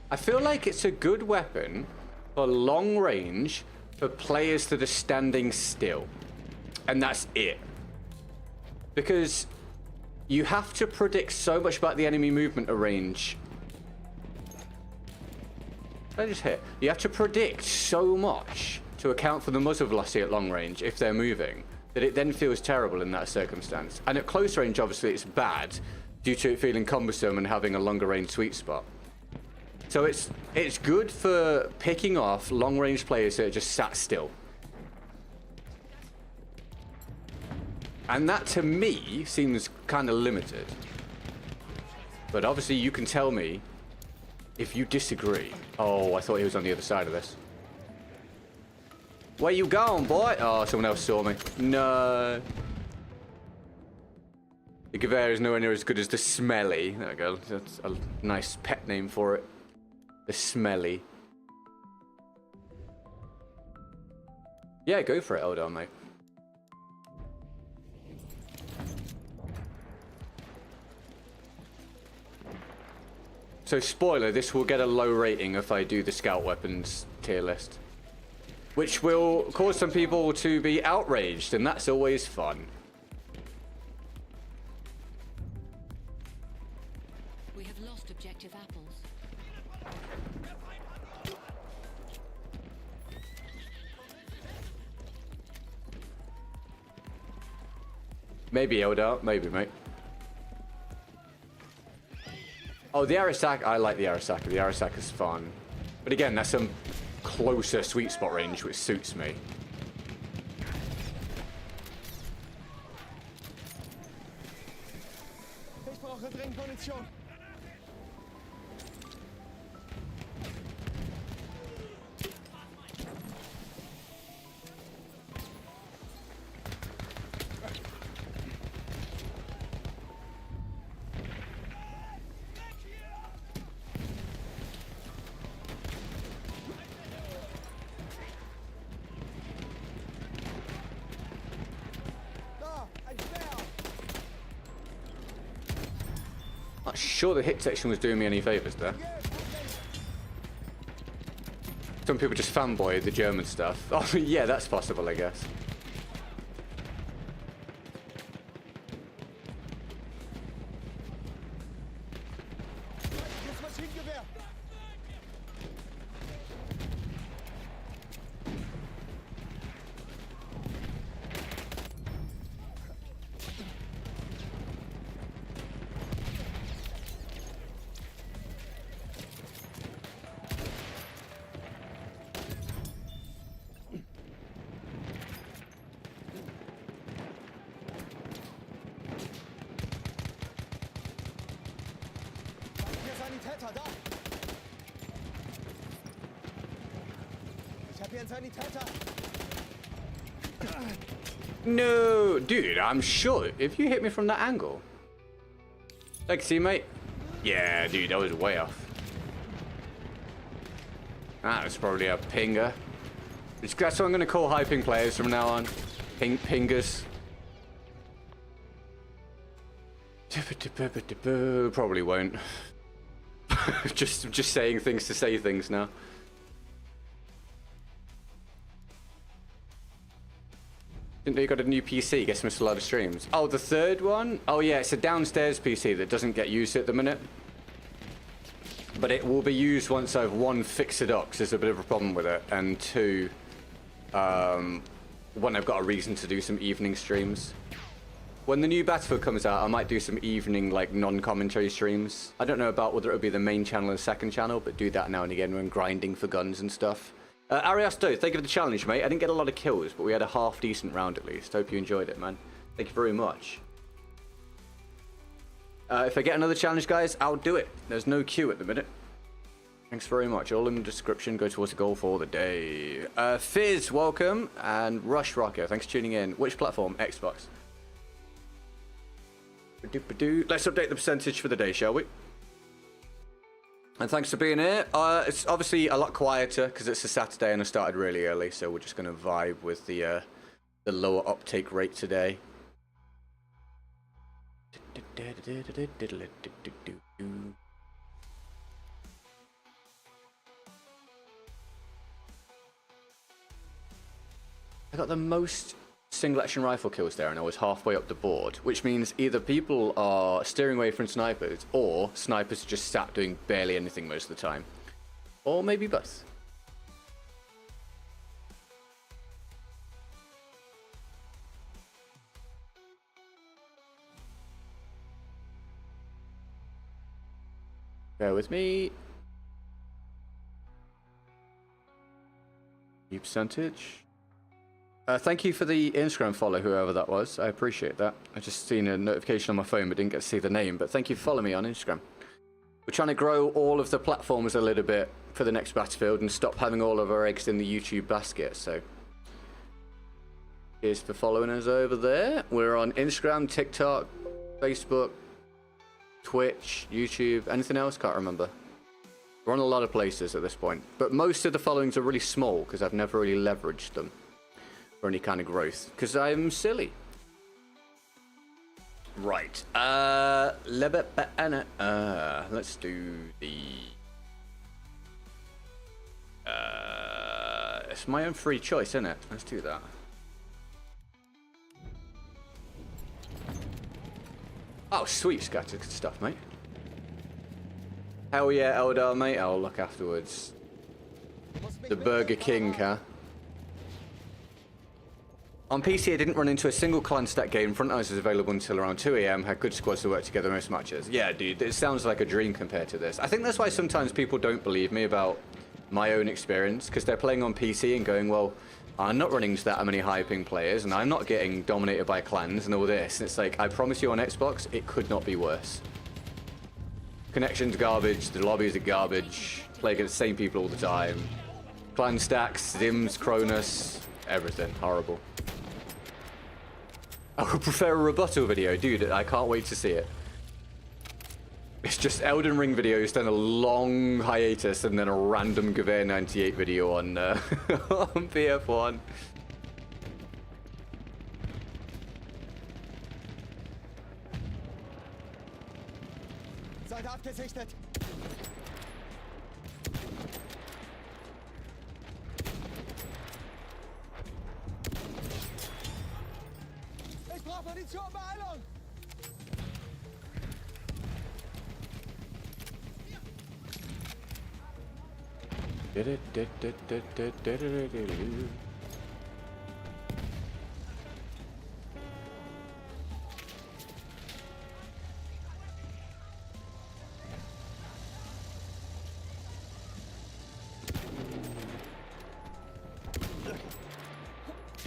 I feel like it's a good weapon for long range for players that are standing still. And that's it. Because you have to predict so much about the enemy movement range. I just hit. You have to predict so much to account for the muzzle velocity at long range if they're moving, that it then feels terrible in that circumstance. And at close range, obviously, it's bad due to it feeling cumbersome and having a longer range sweet spot. So it's good for picking off long range players that are just sat still. And that, to me, seems kind of limited. But obviously, you can tell me if you disagree. Oh, I thought he was on the other side of this. Where you going, boy? Oh, someone else saw me. No. The Gewehr is nowhere near as good as the Smelly. There we go. That's a nice pet name for it. The Smelly. Yeah, go for it, Howdah, mate. So, spoiler, this will get a low rating if I do the scout weapons tier list. Which will cause some people to be outraged, and that's always fun. We've lost objective apples. Maybe Howdah, maybe, mate. Oh, the Arasaka. I like the Arasaka. The Arasaka's fun. But again, that's some closer sweet spot range, which suits me. Ich brauche dringend Munition. Not sure the hit section was doing me any favors there. Some people just fanboy the German stuff. Oh, yeah, that's possible, I guess. Das Maschinengewehr. Sanitäter da! Ich habe hier einen Sanitäter! No, dude, I'm sure if you hit me from that angle. Like, see, mate? Yeah, dude, that was way off. That was probably a pinger. That's what I'm going to call hyping players from now on. Pingers. Probably won't. just saying things to say things now. Didn't know you got a new PC. Guess missed a lot of streams. Oh, the third one? Oh yeah, it's a downstairs PC that doesn't get used at the minute. But it will be used once I've, one, fixed it up, because there's a bit of a problem with it, and two, when I've got a reason to do some evening streams. When the new Battlefield comes out, I might do some evening, like, non-commentary streams. I don't know about whether it'll be the main channel or the second channel, but do that now and again when grinding for guns and stuff. Ariasto, thank you for the challenge, mate. I didn't get a lot of kills, but we had a half-decent round at least. Hope you enjoyed it, man. Thank you very much. If I get another challenge, guys, I'll do it. There's no queue at the minute. Thanks very much. All in the description. Go towards the goal for the day. Fizz, welcome. And Rush Rocker, thanks for tuning in. Which platform? Xbox. Let's update the percentage for the day, shall we? And thanks for being here. It's obviously a lot quieter because it's a Saturday and I started really early, so we're just going to vibe with the lower uptake rate today. I got the most single action rifle kills there and I was halfway up the board, which means either people are steering away from snipers or snipers just sat doing barely anything most of the time. Or maybe both. Bear with me. New percentage. Thank you for the Instagram follow, whoever that was. I appreciate that. I just seen a notification on my phone, but didn't get to see the name. But thank you for following me on Instagram. We're trying to grow all of the platforms a little bit for the next Battlefield and stop having all of our eggs in the YouTube basket. So, here's for following us over there. We're on Instagram, TikTok, Facebook, Twitch, YouTube, anything else? Can't remember. We're on a lot of places at this point. But most of the followings are really small because I've never really leveraged them for any kind of growth, because I'm silly. Right. Let's do the... it's my own free choice, isn't it? Let's do that. Oh, sweet. Scattered good stuff, mate. Hell yeah, Howdah, mate. I'll look afterwards. The Burger King, huh? On PC, I didn't run into a single clan stack game. Front eyes was available until around 2 AM. Had good squads to work together most matches. Yeah, dude, it sounds like a dream compared to this. I think that's why sometimes people don't believe me about my own experience, because they're playing on PC and going, well, I'm not running into that many high ping players, and I'm not getting dominated by clans and all this. And it's like, I promise you on Xbox, it could not be worse. Connection's garbage, the lobbies are garbage, play against the same people all the time. Clan stacks, Zims, Cronus, everything. Horrible. I would prefer a rebuttal video. Dude, I can't wait to see it. It's just Elden Ring videos, then a long hiatus, and then a random Gewehr 98 video on, on BF1. Seite abgesichtet. Ich brauche Munition, Beeilung!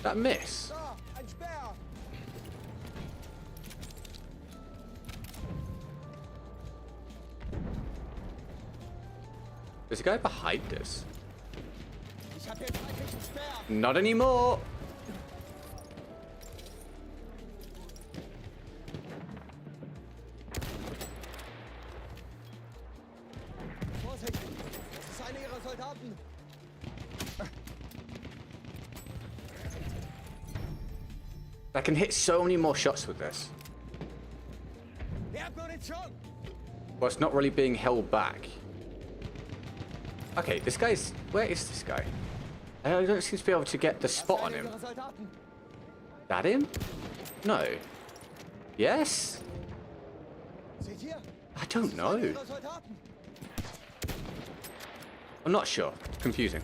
That miss? Da, ein Speer! There's a guy behind us. Ich hab jetzt eigentlich einen Speer! Not anymore! Vorsicht! Das ist einer ihrer Soldaten! I can hit so many more shots with this. Ihr habt Munition! Well, it's not really being held back. Okay, this guy's... Where is this guy? I don't seem to be able to get the spot on him. Ihre Soldaten! That him? No. Yes? Seht ihr? I don't know. Ihre Soldaten! I'm not sure. Confusing.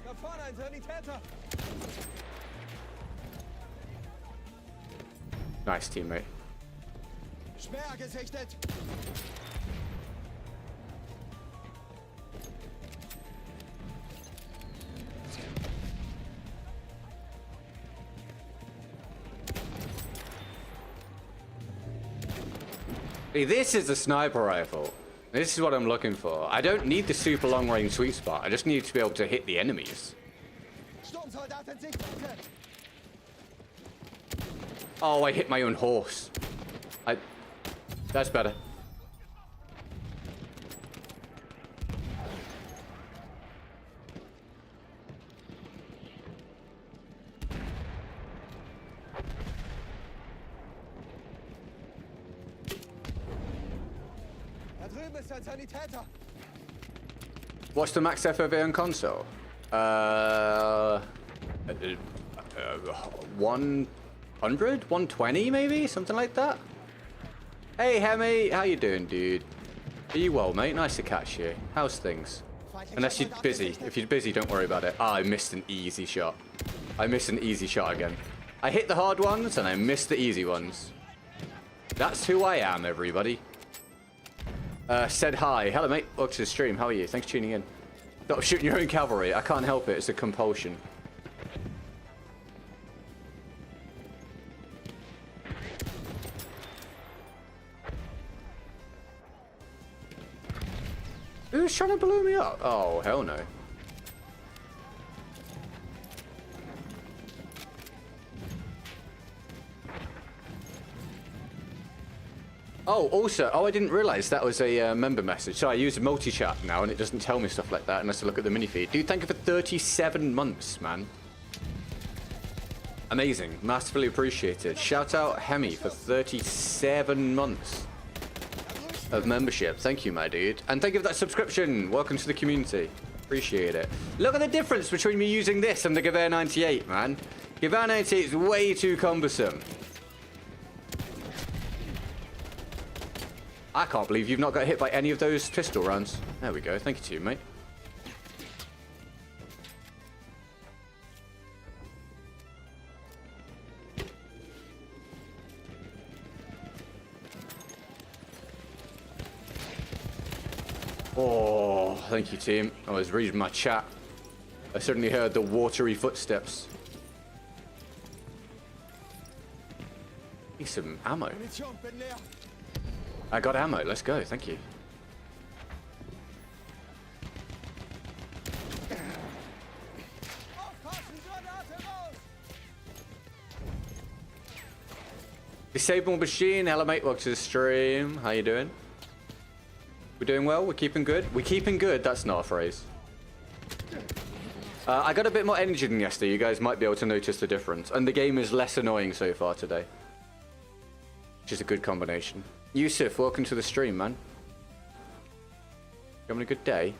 Da vorne ein Sanitäter! Nice teammate. Speer gesichtet! See, this is the sniper rifle. This is what I'm looking for. I don't need the super long range sweet spot. I just need to be able to hit the enemies. Sturmsoldat in Sichtweite! Oh, I hit my own horse. That's better. Da drüben ist ein Sanitäter! What's the max FOV on console? 100? 120 maybe? Something like that? Hey Hemi, how you doing, dude? Are you well, mate? Nice to catch you. How's things? Unless you're busy. If you're busy, don't worry about it. Ah, I missed an easy shot. I missed an easy shot again. I hit the hard ones and I missed the easy ones. That's who I am, everybody. Said hi. Hello, mate. Welcome to the stream. How are you? Thanks for tuning in. Stop shooting your own cavalry. I can't help it. It's a compulsion. Who's trying to blow me up? Oh, hell no. Oh, also, I didn't realize that was a member message. So I use multi-chat now, and it doesn't tell me stuff like that unless I look at the mini-feed. Dude, thank you for 37 months, man. Amazing. Massively appreciated. Shout out Hemi for 37 months. of membership. Thank you, my dude. And thank you for that subscription. Welcome to the community. Appreciate it. Look at the difference between me using this and the Gewehr 98, man. Gewehr 98 is way too cumbersome. I can't believe you've not got hit by any of those pistol rounds. There we go. Thank you to you, mate. Oh, thank you, team. I was reading my chat. I certainly heard the watery footsteps. Need some ammo. Munition, bin leer. I got ammo. Let's go. Thank you. Aufpassen, Granate raus. Disable machine. Hello, mate. Welcome to the stream. How you doing? We're doing well. We're keeping good. We're keeping good. That's not a phrase. I got a bit more energy than yesterday. You guys might be able to notice the difference. And the game is less annoying so far today. Which is a good combination. Yusuf, welcome to the stream, man. You having a good day?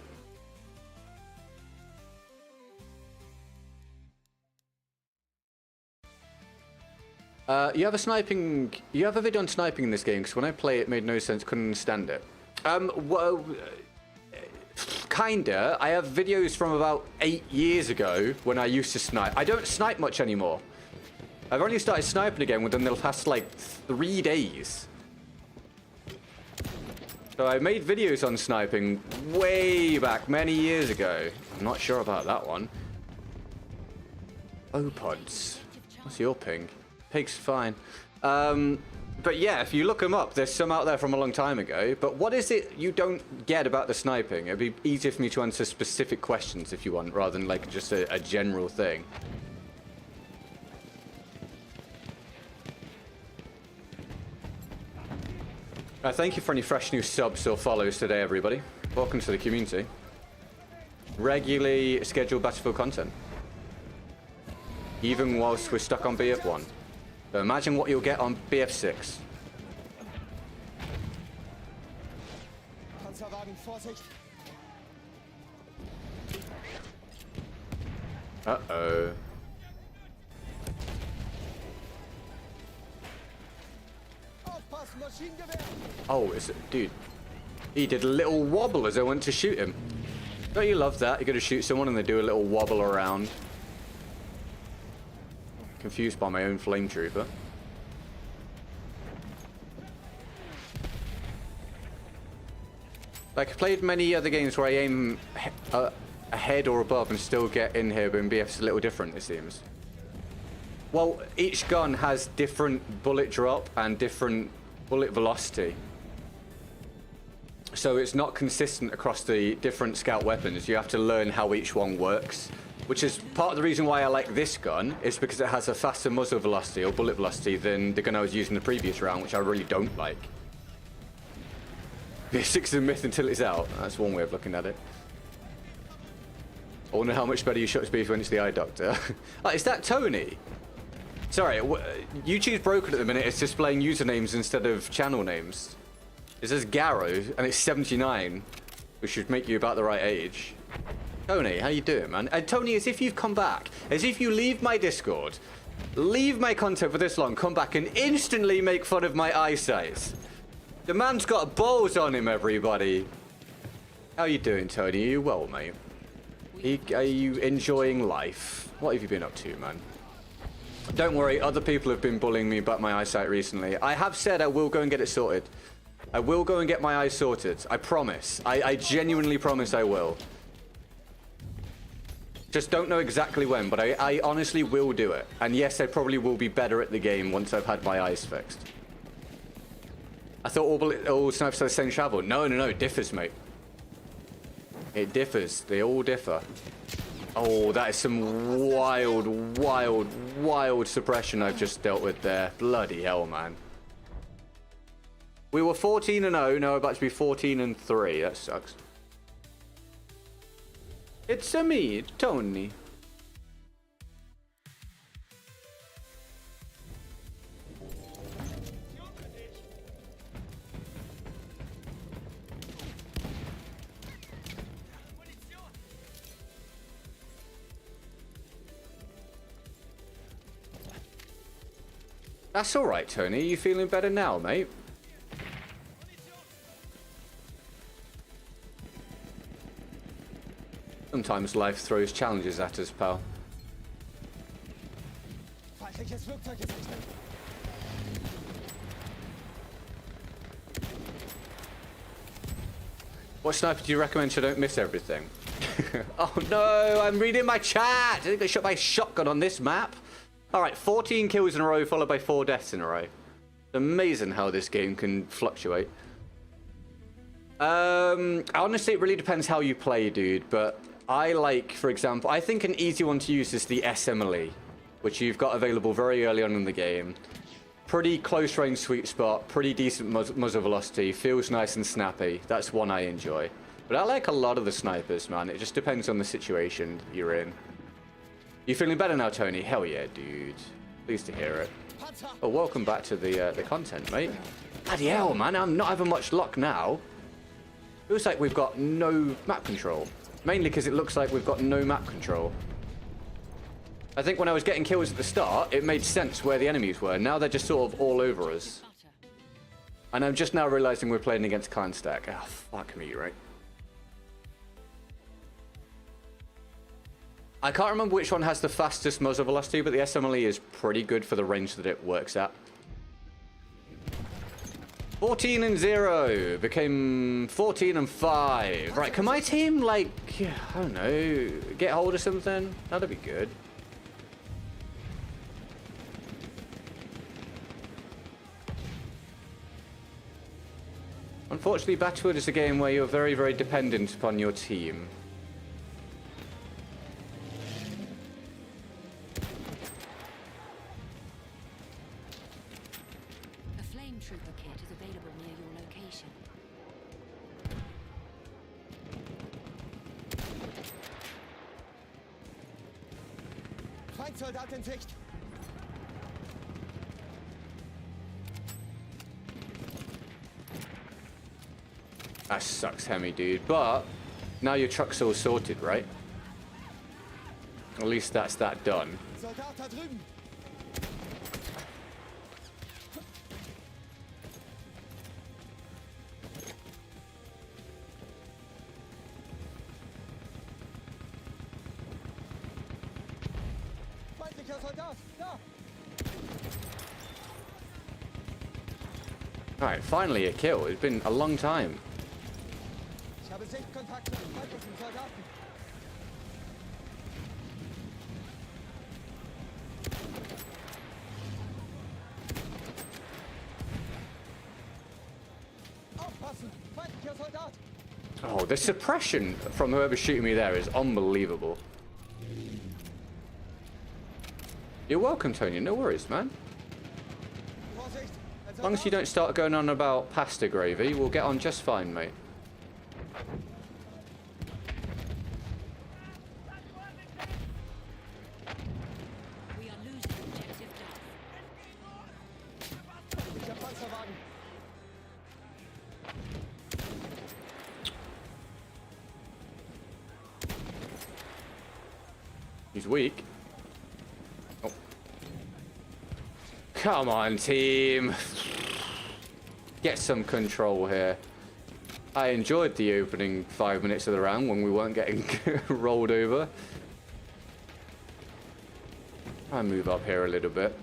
You have a video on sniping in this game, because when I play it made no sense, couldn't understand it. Well, kinda. I have videos from about 8 years ago when I used to snipe. I don't snipe much anymore. I've only started sniping again within the past like 3 days. So I made videos on sniping way back many years ago. I'm not sure about that one. OBREZ. What's your ping? Pig's fine. But yeah, if you look them up, there's some out there from a long time ago. But what is it you don't get about the sniping? It'd be easier for me to answer specific questions if you want, rather than like just a general thing. Thank you for any fresh new subs or follows today, everybody. Welcome to the community. Regularly scheduled Battlefield content. Even whilst we're stuck on BF1. So imagine what you'll get on BF6. Panzerwagen, Vorsicht. Uh-oh. Aufpassen, Maschinengewehr. Oh, is it, dude. He did a little wobble as I went to shoot him. Don't you love that? You're going to shoot someone and they do a little wobble around. Confused by my own flame trooper. Like, I've played many other games where I aim ahead or above and still get in here, but in BF it's a little different, it seems. Well, each gun has different bullet drop and different bullet velocity. So it's not consistent across the different scout weapons. You have to learn how each one works. Which is part of the reason why I like this gun, is because it has a faster muzzle velocity or bullet velocity than the gun I was using the previous round, which I really don't like. BF6 is a myth until it's out. That's one way of looking at it. I wonder how much better your shots be when it's the eye doctor. Oh, is that Tony? Sorry, YouTube's broken at the minute. It's displaying usernames instead of channel names. It says Garrow, and it's 79, which should make you about the right age. Tony, how you doing, man? And Tony, as if you've come back. As if you leave my Discord, leave my content for this long, come back and instantly make fun of my eyesight. The man's got balls on him, everybody. How you doing, Tony? Are you well, mate? Are you enjoying life? What have you been up to, man? Don't worry, other people have been bullying me about my eyesight recently. I have said I will go and get it sorted. I will go and get my eyes sorted. I promise. I genuinely promise I will. Just don't know exactly when, but I honestly will do it. And yes, I probably will be better at the game once I've had my eyes fixed. I thought all snipers have the same travel. No, it differs, mate. It differs. They all differ. Oh, that is some wild suppression I've just dealt with there. Bloody hell, man. We were 14-0, now we're about to be 14-3. That sucks. It's me, Tony. That's all right, Tony. You feeling better now, mate? Sometimes life throws challenges at us, pal. Feindliches Flugzeug gesichtet. What sniper do you recommend so I don't miss everything? Oh no, I'm reading my chat! I think I shot my shotgun on this map. Alright, 14 kills in a row followed by 4 deaths in a row. It's amazing how this game can fluctuate. Honestly, it really depends how you play, dude, but I like, for example, I think an easy one to use is the SMLE, which you've got available very early on in the game. Pretty close range sweet spot, pretty decent muzzle velocity, feels nice and snappy. That's one I enjoy. But I like a lot of the snipers, man. It just depends on the situation you're in. You feeling better now, Tony? Hell yeah, dude. Pleased to hear it. Oh, welcome back to the content, mate. Bloody hell, man. I'm not having much luck now. Feels like we've got no map control. Mainly because it looks like we've got no map control. I think when I was getting kills at the start, it made sense where the enemies were. Now they're just sort of all over us. And I'm just now realizing we're playing against Clan Stack. Oh, fuck me, right? I can't remember which one has the fastest muzzle velocity, but the SMLE is pretty good for the range that it works at. 14 and 0 became 14 and 5. Right, can my team, like, I don't know, get hold of something? That'd be good. Unfortunately, Battlefield is a game where you're very, very dependent upon your team. A flame trooper kit is available near your location. Feindsoldat in Sicht. That sucks, Hemi, dude. But now your truck's all sorted, right? At least that's that done. Soldat da drüben. Feindlicher Soldat, da. Alright, finally a kill. It's been a long time. Ich habe Sichtkontakt zu den feindlichen Soldaten. Aufpassen! Feindlicher Soldat! Oh, the suppression from whoever's shooting me there is unbelievable. You're welcome, Tony. No worries, man. Vorsicht! Ein As long as you Soldat! don't start going on about pasta gravy, we'll get on just fine, mate. We are losing objective Duff. Feindlicher Panzerwagen! He's weak. Oh. Come on, team. Get some control here. I enjoyed the opening 5 minutes of the round when we weren't getting rolled over. I'll move up here a little bit.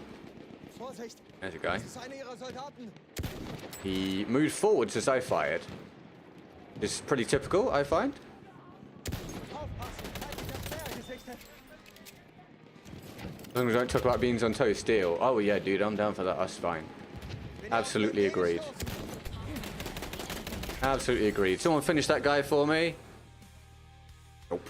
Vorsicht! There's a guy. Das ist einer ihrer Soldaten! He moved forwards as I fired. This is pretty typical, I find. Aufpassen! Feindlicher Speer gesichtet! As long as we don't talk about beans on toast, deal. Oh yeah, dude, I'm down for that. That's fine. Absolutely agreed. Absolutely agreed. Someone finish that guy for me. Nope.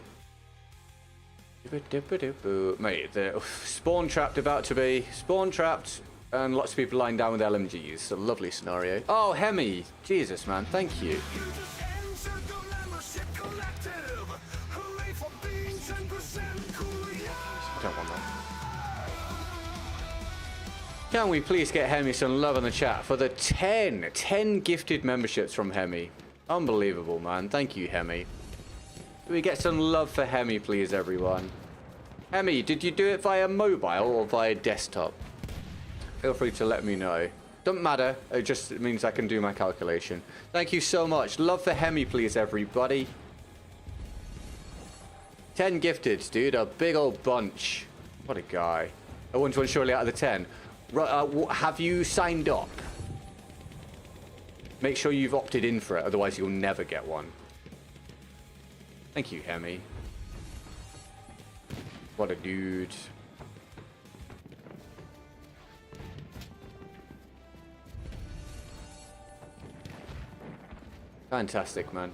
Mate, the spawn trapped about to be. Spawn trapped and lots of people lying down with LMGs. A lovely scenario. Oh, Hemi. Jesus, man. Thank you. I don't want that. Can we please get Hemi some love in the chat for the 10 gifted memberships from Hemi? Unbelievable, man. Thank you, Hemi. Can we get some love for Hemi, please, everyone? Hemi, did you do it via mobile or via desktop? feel free to let me know. Doesn't matter. It just means I can do my calculation. Thank you so much. Love for Hemi, please, everybody. 10 gifted, dude. A big old bunch. What a guy. I want one surely out of the 10. Have you signed up? Make sure you've opted in for it, otherwise you'll never get one. Thank you, Hemi. What a dude. Fantastic, man.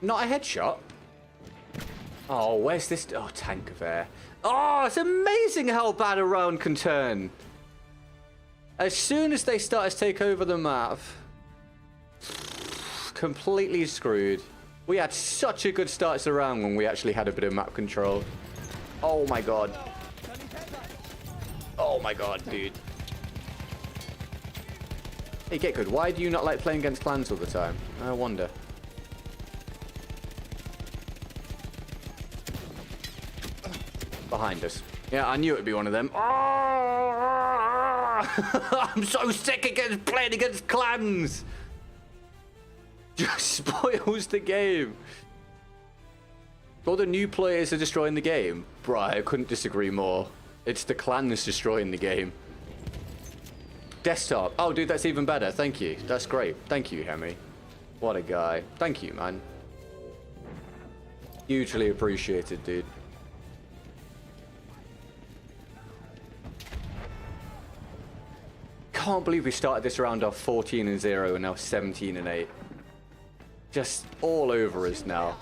Not a headshot. Oh, where's this? Oh, tank of air. Oh, it's amazing how bad a round can turn. As soon as they start to take over the map, completely screwed. We had such a good start to the round when we actually had a bit of map control. Oh my god. Oh my god, dude. Hey, GetGood, why do you not like playing against clans all the time? I wonder. Behind us. Yeah, I knew it would be one of them. Oh, I'm so sick against playing against clans. Just spoils the game. All the new players are destroying the game. Bruh, I couldn't disagree more. It's the clan that's destroying the game. Desktop. Oh, dude, that's even better. Thank you. That's great. Thank you, Hemi. What a guy. Thank you, man. Hugely appreciated, dude. Can't believe we started this round off 14-0 and now 17-8. Just all over us now.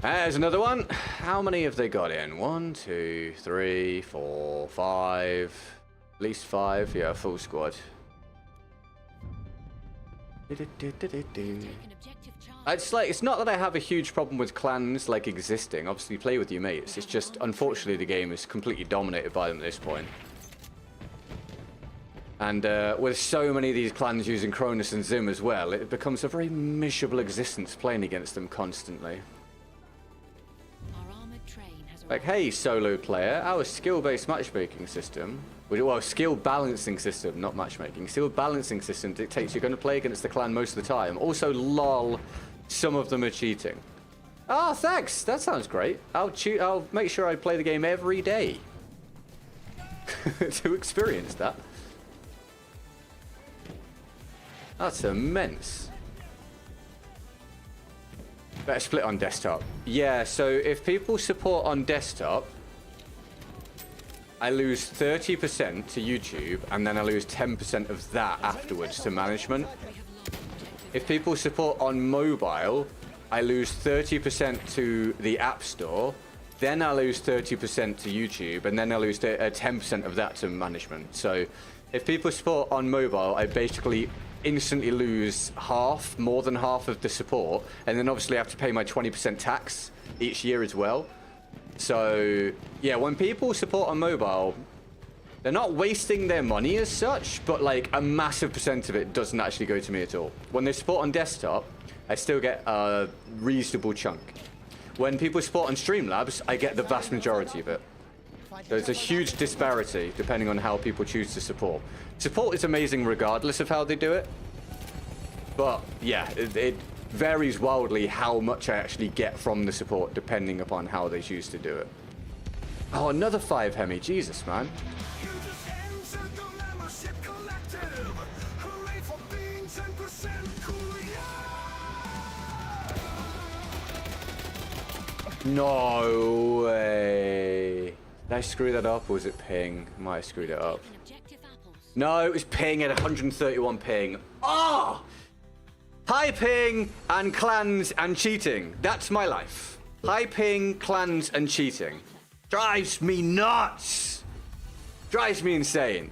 There's another one. How many have they got in? 1, 2, 3, 4, 5. At least 5. Yeah, full squad. It's like, it's not that I have a huge problem with clans like existing. Obviously, play with your mates. It's just, unfortunately, the game is completely dominated by them at this point. And with so many of these clans using Cronus and Zim as well, it becomes a very miserable existence playing against them constantly. Like, hey, solo player, our skill-based matchmaking system, well, skill balancing system, not matchmaking, skill balancing system dictates you're going to play against the clan most of the time. Also, lol, some of them are cheating. Oh, thanks. That sounds great. I'll make sure I play the game every day to experience that. That's immense. Better split on desktop. Yeah, so if people support on desktop, I lose 30% to YouTube, and then I lose 10% of that afterwards to management. If people support on mobile, I lose 30% to the App Store, then I lose 30% to YouTube, and then I lose 10% of that to management. So if people support on mobile, I basically instantly lose half, more than half of the support, and then obviously I have to pay my 20% tax each year as well. So yeah, when people support on mobile, they're not wasting their money as such, but like a massive percent of it doesn't actually go to me at all. When they support on desktop, I still get a reasonable chunk. When people support on Streamlabs, I get the vast majority of it. There's a huge disparity depending on how people choose to support. Support is amazing regardless of how they do it. But yeah, it varies wildly how much I actually get from the support depending upon how they choose to do it. Oh, another 5 Hemi. Jesus, man. No way. Did I screw that up, or was it ping? Might have screwed it up. No, it was ping at 131 ping. Oh! High ping and clans and cheating. That's my life. High ping, clans and cheating. Drives me nuts. Drives me insane.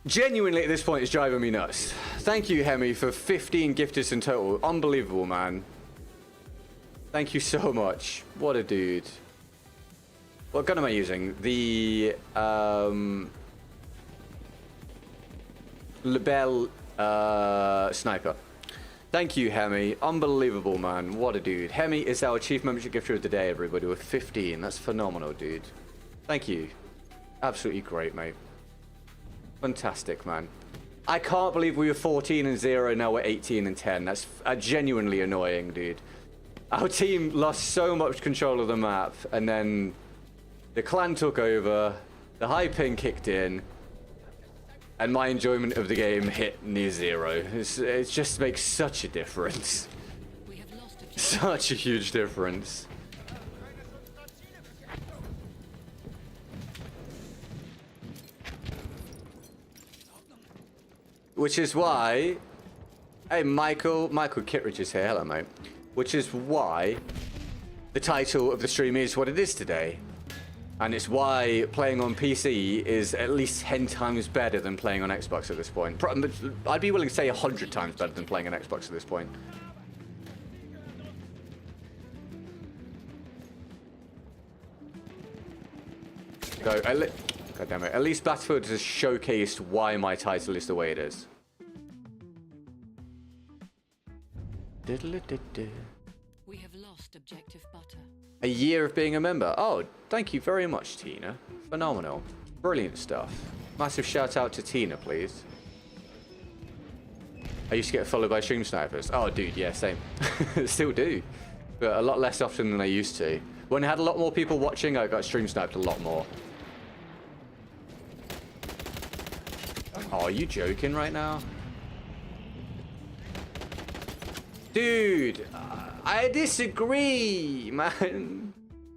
Genuinely at this point, it's driving me nuts. Thank you, Hemi, for 15 gifters in total. Unbelievable, man. Thank you so much. What a dude. What gun am I using? The Lebel sniper. Thank you, Hemi. Unbelievable, man. What a dude. Hemi is our chief membership gifter of the day, everybody, with 15. That's phenomenal, dude. Thank you. Absolutely great, mate. Fantastic, man. I can't believe we were 14 and 0, now we're 18 and 10. That's genuinely annoying, dude. Our team lost so much control of the map, and then the clan took over, the high ping kicked in, and my enjoyment of the game hit near 0. It just makes such a difference. We have lost a Such a huge difference. Which is why... Hey, Michael Kittredge is here. Hello, mate. Which is why the title of the stream is what it is today. And it's why playing on PC is at least 10 times better than playing on Xbox at this point. I'd be willing to say 100 times better than playing on Xbox at this point. So, God damn it. At least Battlefield has showcased why my title is the way it is. We have lost objective butter. A year of being a member. Oh, thank you very much, Tina. Phenomenal. Brilliant stuff. Massive shout out to Tina, please. I used to get followed by stream snipers. Oh, dude, yeah, same. Still do. But a lot less often than I used to. When I had a lot more people watching, I got stream sniped a lot more. Oh, are you joking right now? Dude, I disagree, man.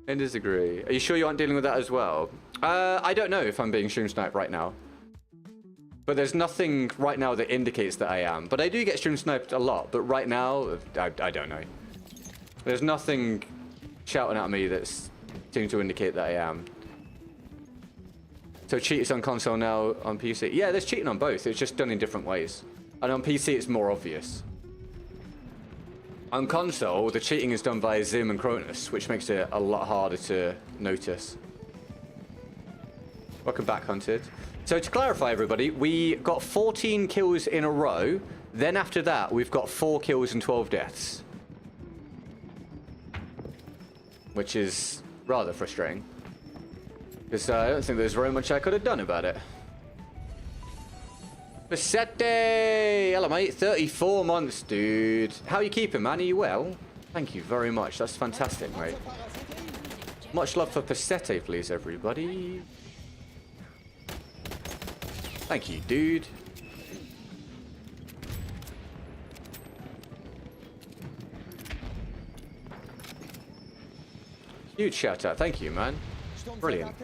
I disagree. Are you sure you aren't dealing with that as well? I don't know if I'm being stream sniped right now. But there's nothing right now that indicates that I am. But I do get stream sniped a lot. But right now, I don't know. There's nothing shouting at me that seems to indicate that I am. So cheats on console now on PC. Yeah, there's cheating on both. It's just done in different ways. And on PC, it's more obvious. On console, the cheating is done via Zim and Cronus, which makes it a lot harder to notice. Welcome back, Hunted. So to clarify, everybody, we got 14 kills in a row. Then after that, we've got 4 kills and 12 deaths. Which is rather frustrating. Because I don't think there's very much I could have done about it. Basette! Hello, mate. 34 months, dude. How are you keeping, man? Are you well? Thank you very much. That's fantastic, mate. Much love for Basette, please, everybody. Thank you, dude. Huge shout out. Thank you, man. Brilliant.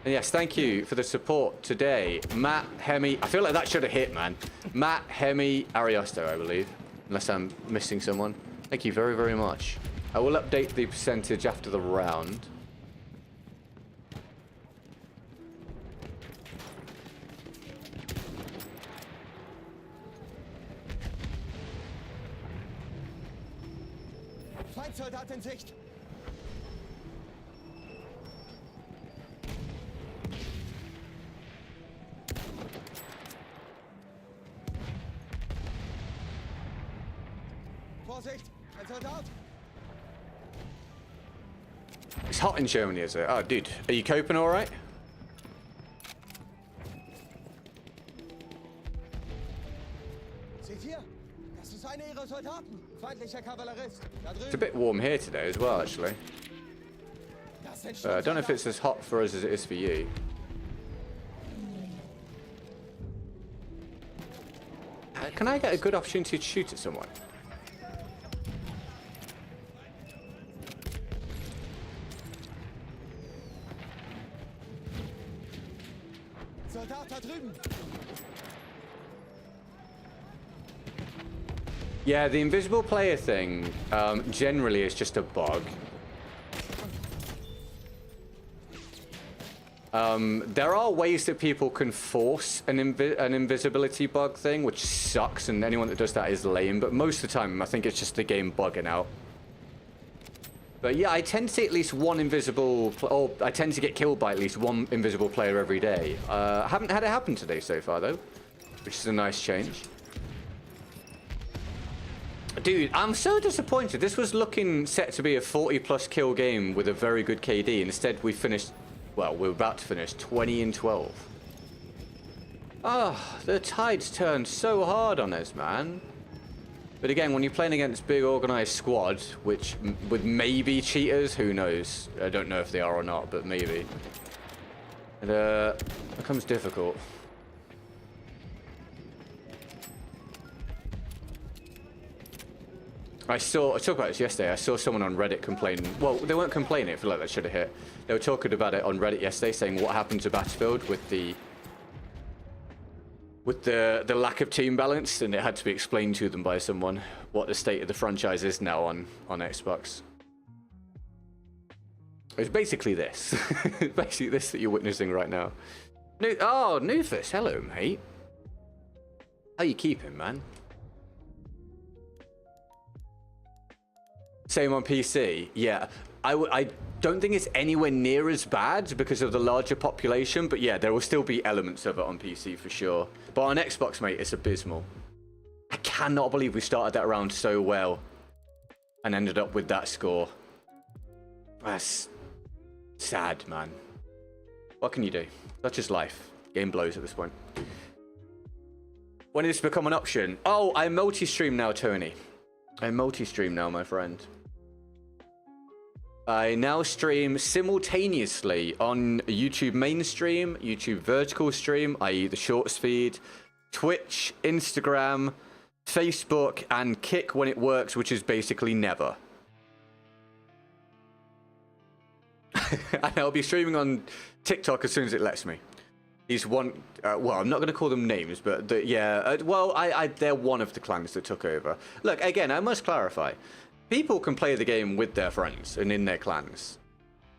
And yes, thank you for the support today. Matt, Hemi. I feel like that should have hit, man. Matt, Hemi, Ariosto, I believe. Unless I'm missing someone. Thank you very, very much. I will update the percentage after the round. Feindsoldat in Sicht. Vorsicht, ein Soldat. It's hot in Germany, is it? Oh, dude, are you coping all right? Seht ihr? Das ist einer ihrer Soldaten. Feindlicher Kavallerist. Da It's a drüben. bit warm here today as well, actually. Das sind I don't know if it's as hot for us as it is for you. Can I get a good opportunity to shoot at someone? Soldat da drüben. Yeah, the invisible player thing generally is just a bug. There are ways that people can force an invisibility bug thing, which sucks, and anyone that does that is lame, but most of the time I think it's just the game bugging out. But yeah, I tend to see at least one invisible, or I tend to get killed by at least one invisible player every day. Haven't had it happen today so far though, which is a nice change. Dude, I'm so disappointed. This was looking set to be a 40+ kill game with a very good KD. Instead, we finished, well, we're about to finish 20-12. Ah, the tides turned so hard on us, man. But again, when you're playing against big organized squad, which with maybe cheaters, who knows? I don't know if they are or not, but maybe. It becomes difficult. I talked about this yesterday. I saw someone on Reddit complaining. Well, they weren't complaining. I feel like that should have hit. They were talking about it on Reddit yesterday, saying what happened to Battlefield with the lack of team balance, and it had to be explained to them by someone what the state of the franchise is now on Xbox. It's basically this. Basically this that you're witnessing right now. Oh, Nufus, hello, mate. How you keeping, man? Same on PC. Yeah, I don't think it's anywhere near as bad because of the larger population, but yeah, there will still be elements of it on PC for sure. But on Xbox, mate, it's abysmal. I cannot believe we started that round so well and ended up with that score. That's sad, man. What can you do? Such is life. Game blows at this point. When did this become an option? Oh, I multi-stream now, Tony. I multi-stream now, my friend. I now stream simultaneously on YouTube mainstream, YouTube vertical stream, i.e. the shorts feed, Twitch, Instagram, Facebook, and Kick when it works, which is basically never. And I'll be streaming on TikTok as soon as it lets me. He's one, well, I'm not going to call them names, but they're one of the clans that took over. Look, again, I must clarify. People can play the game with their friends and in their clans.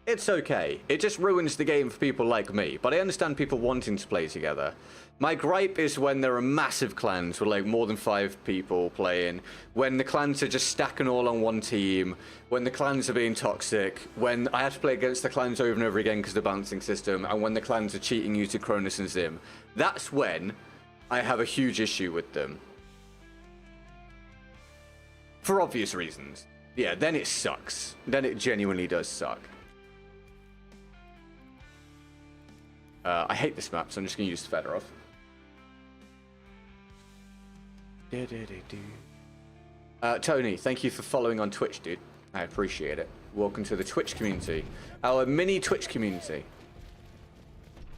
It's okay. It just ruins the game for people like me, but I understand people wanting to play together. My gripe is when there are massive clans with like more than 5 people playing, when the clans are just stacking all on one team, when the clans are being toxic, when I have to play against the clans over and over again because of the balancing system, and when the clans are cheating you to Cronus and Zim. That's when I have a huge issue with them. For obvious reasons. Yeah, then it sucks. Then it genuinely does suck. I hate this map, so I'm just going to use Fedorov. Tony, thank you for following on Twitch, dude. I appreciate it. Welcome to the Twitch community. Our mini Twitch community.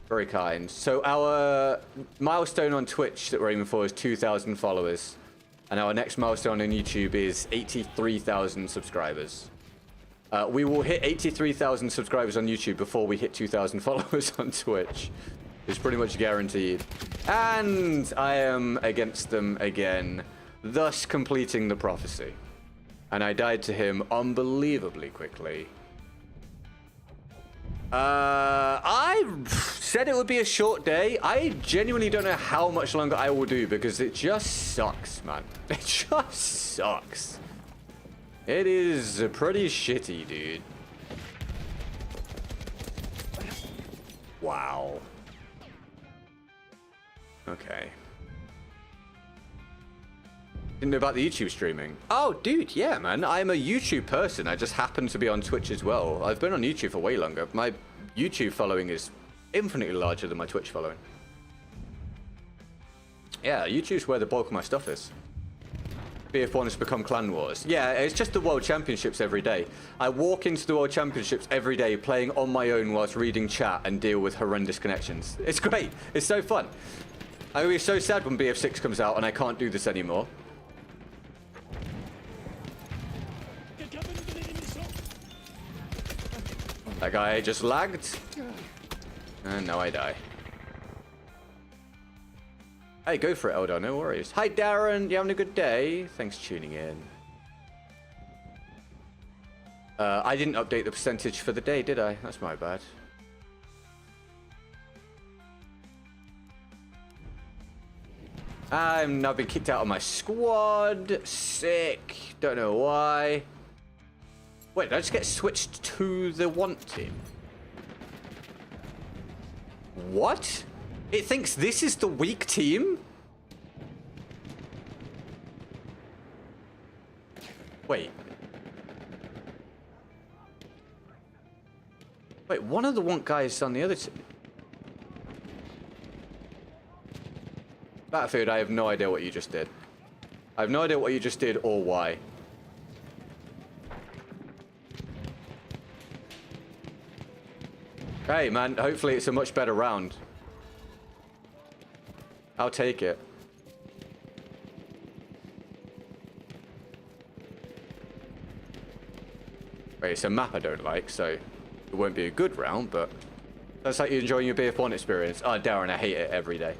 Very kind. So our milestone on Twitch that we're aiming for is 2,000 followers. And our next milestone on YouTube is 83,000 subscribers. We will hit 83,000 subscribers on YouTube before we hit 2,000 followers on Twitch. It's pretty much guaranteed. And I am against them again, thus completing the prophecy. And I died to him unbelievably quickly. I said it would be a short day. I genuinely don't know how much longer I will do because it just sucks, man. It just sucks. It is pretty shitty, dude. Wow. Okay. Didn't know about the YouTube streaming. Oh, dude, yeah, man. I'm a YouTube person. I just happen to be on Twitch as well. I've been on YouTube for way longer. My YouTube following is infinitely larger than my Twitch following. Yeah, YouTube's where the bulk of my stuff is. BF1 has become Clan Wars. Yeah, it's just the World Championships every day. I walk into the World Championships every day playing on my own whilst reading chat and deal with horrendous connections. It's great. It's so fun. I'm going to be so sad when BF6 comes out and I can't do this anymore. That guy just lagged. And now I die. Hey, go for it, Howdah, no worries. Hi, Darren. You having a good day? Thanks for tuning in. I didn't update the percentage for the day, did I? That's my bad. I've now been kicked out of my squad. Sick. Don't know why. Wait, did I just get switched to the want team? What? It thinks this is the weak team? Wait. Wait, one of the want guys on the other team. Battlefield, I have no idea what you just did. I have no idea what you just did or why. Hey, man, hopefully it's a much better round. I'll take it. Wait, it's a map I don't like, so it won't be a good round, but that's like you're enjoying your BF1 experience. Oh, Darren, I hate it every day.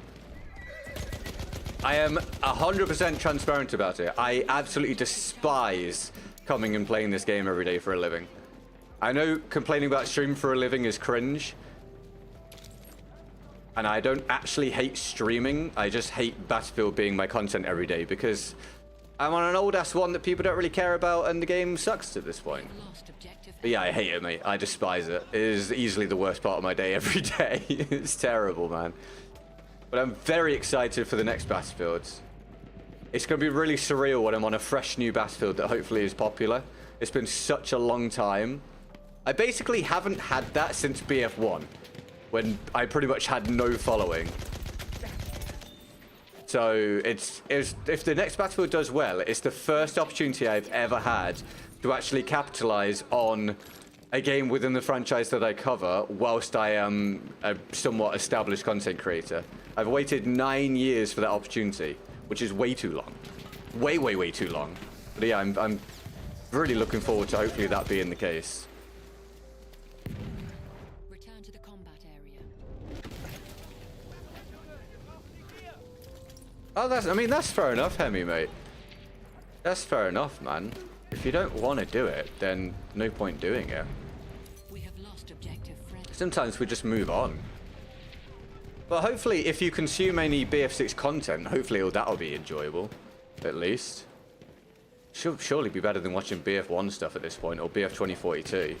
I am 100% transparent about it. I absolutely despise coming and playing this game every day for a living. I know complaining about stream for a living is cringe. And I don't actually hate streaming. I just hate Battlefield being my content every day because I'm on an old-ass one that people don't really care about and the game sucks at this point. But yeah, I hate it, mate. I despise it. It is easily the worst part of my day every day. It's terrible, man. But I'm very excited for the next Battlefield. It's going to be really surreal when I'm on a fresh new Battlefield that hopefully is popular. It's been such a long time. I basically haven't had that since BF1, when I pretty much had no following. So if the next Battlefield does well, it's the first opportunity I've ever had to actually capitalize on a game within the franchise that I cover whilst I am a somewhat established content creator. I've waited 9 years for that opportunity, which is way too long. Way, way, way too long. But yeah, I'm really looking forward to hopefully that being the case. Return to the combat area. Oh, that's fair enough, Hemi, mate. That's fair enough, man. If you don't want to do it, then no point doing it. We have lost objective Fred. Sometimes we just move on. But hopefully, if you consume any BF6 content, hopefully that'll be enjoyable, at least. Should surely be better than watching BF1 stuff at this point, or BF 2042.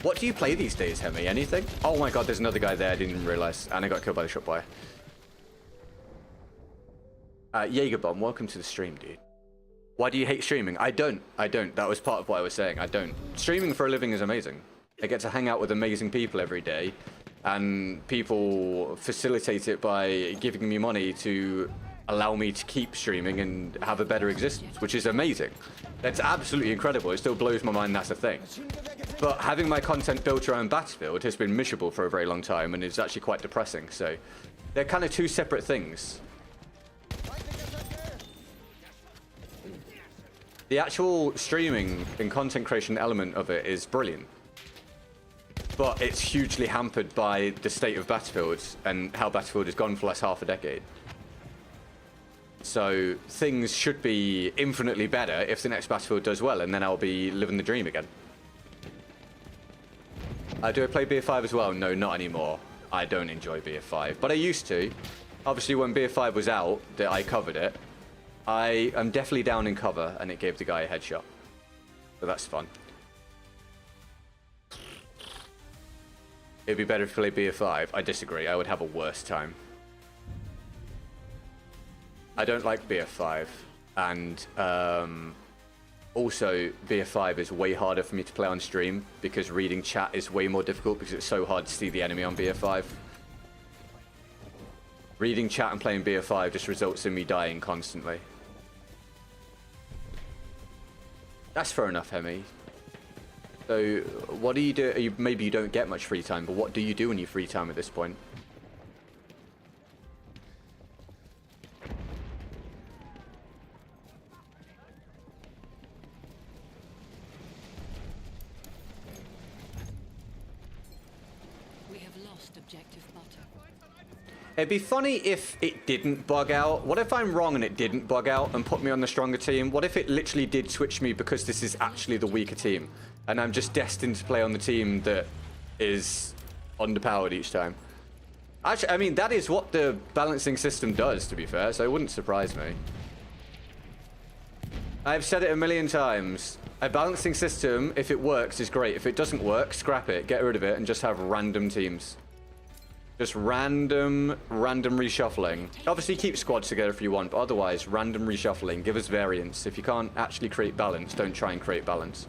What do you play these days, Hemi? Anything? Oh my god, there's another guy there I didn't even realize, and I got killed by the shot buyer. Jaegerbomb, welcome to the stream, dude. Why do you hate streaming? I don't. That was part of what I was saying. I don't. Streaming for a living is amazing. I get to hang out with amazing people every day, and people facilitate it by giving me money to allow me to keep streaming and have a better existence, which is amazing. That's absolutely incredible. It still blows my mind that's a thing. But having my content built around Battlefield has been miserable for a very long time, and it's actually quite depressing. So they're kind of two separate things. The actual streaming and content creation element of it is brilliant. But it's hugely hampered by the state of Battlefield and how Battlefield has gone for the last half a decade. So things should be infinitely better if the next Battlefield does well, and then I'll be living the dream again. Do I play BF5 as well? No, not anymore. I don't enjoy BF5, but I used to. Obviously, when BF5 was out, that I covered it. I am definitely down in cover, and it gave the guy a headshot. So that's fun. It'd be better if you played BF5. I disagree. I would have a worse time. I don't like BF5, and also BF5 is way harder for me to play on stream because reading chat is way more difficult because it's so hard to see the enemy on BF5. Reading chat and playing BF5 just results in me dying constantly. That's fair enough, Hemi. So, what do you do? Maybe you don't get much free time, but what do you do in your free time at this point? We have lost objective butter. It'd be funny if it didn't bug out. What if I'm wrong and it didn't bug out and put me on the stronger team? What if it literally did switch me because this is actually the weaker team? And I'm just destined to play on the team that is underpowered each time. Actually, I mean, that is what the balancing system does, to be fair, so it wouldn't surprise me. I've said it a million times. A balancing system, if it works, is great. If it doesn't work, scrap it, get rid of it, and just have random teams. Just random reshuffling. Obviously, keep squads together if you want, but otherwise, random reshuffling. Give us variance. If you can't actually create balance, don't try and create balance.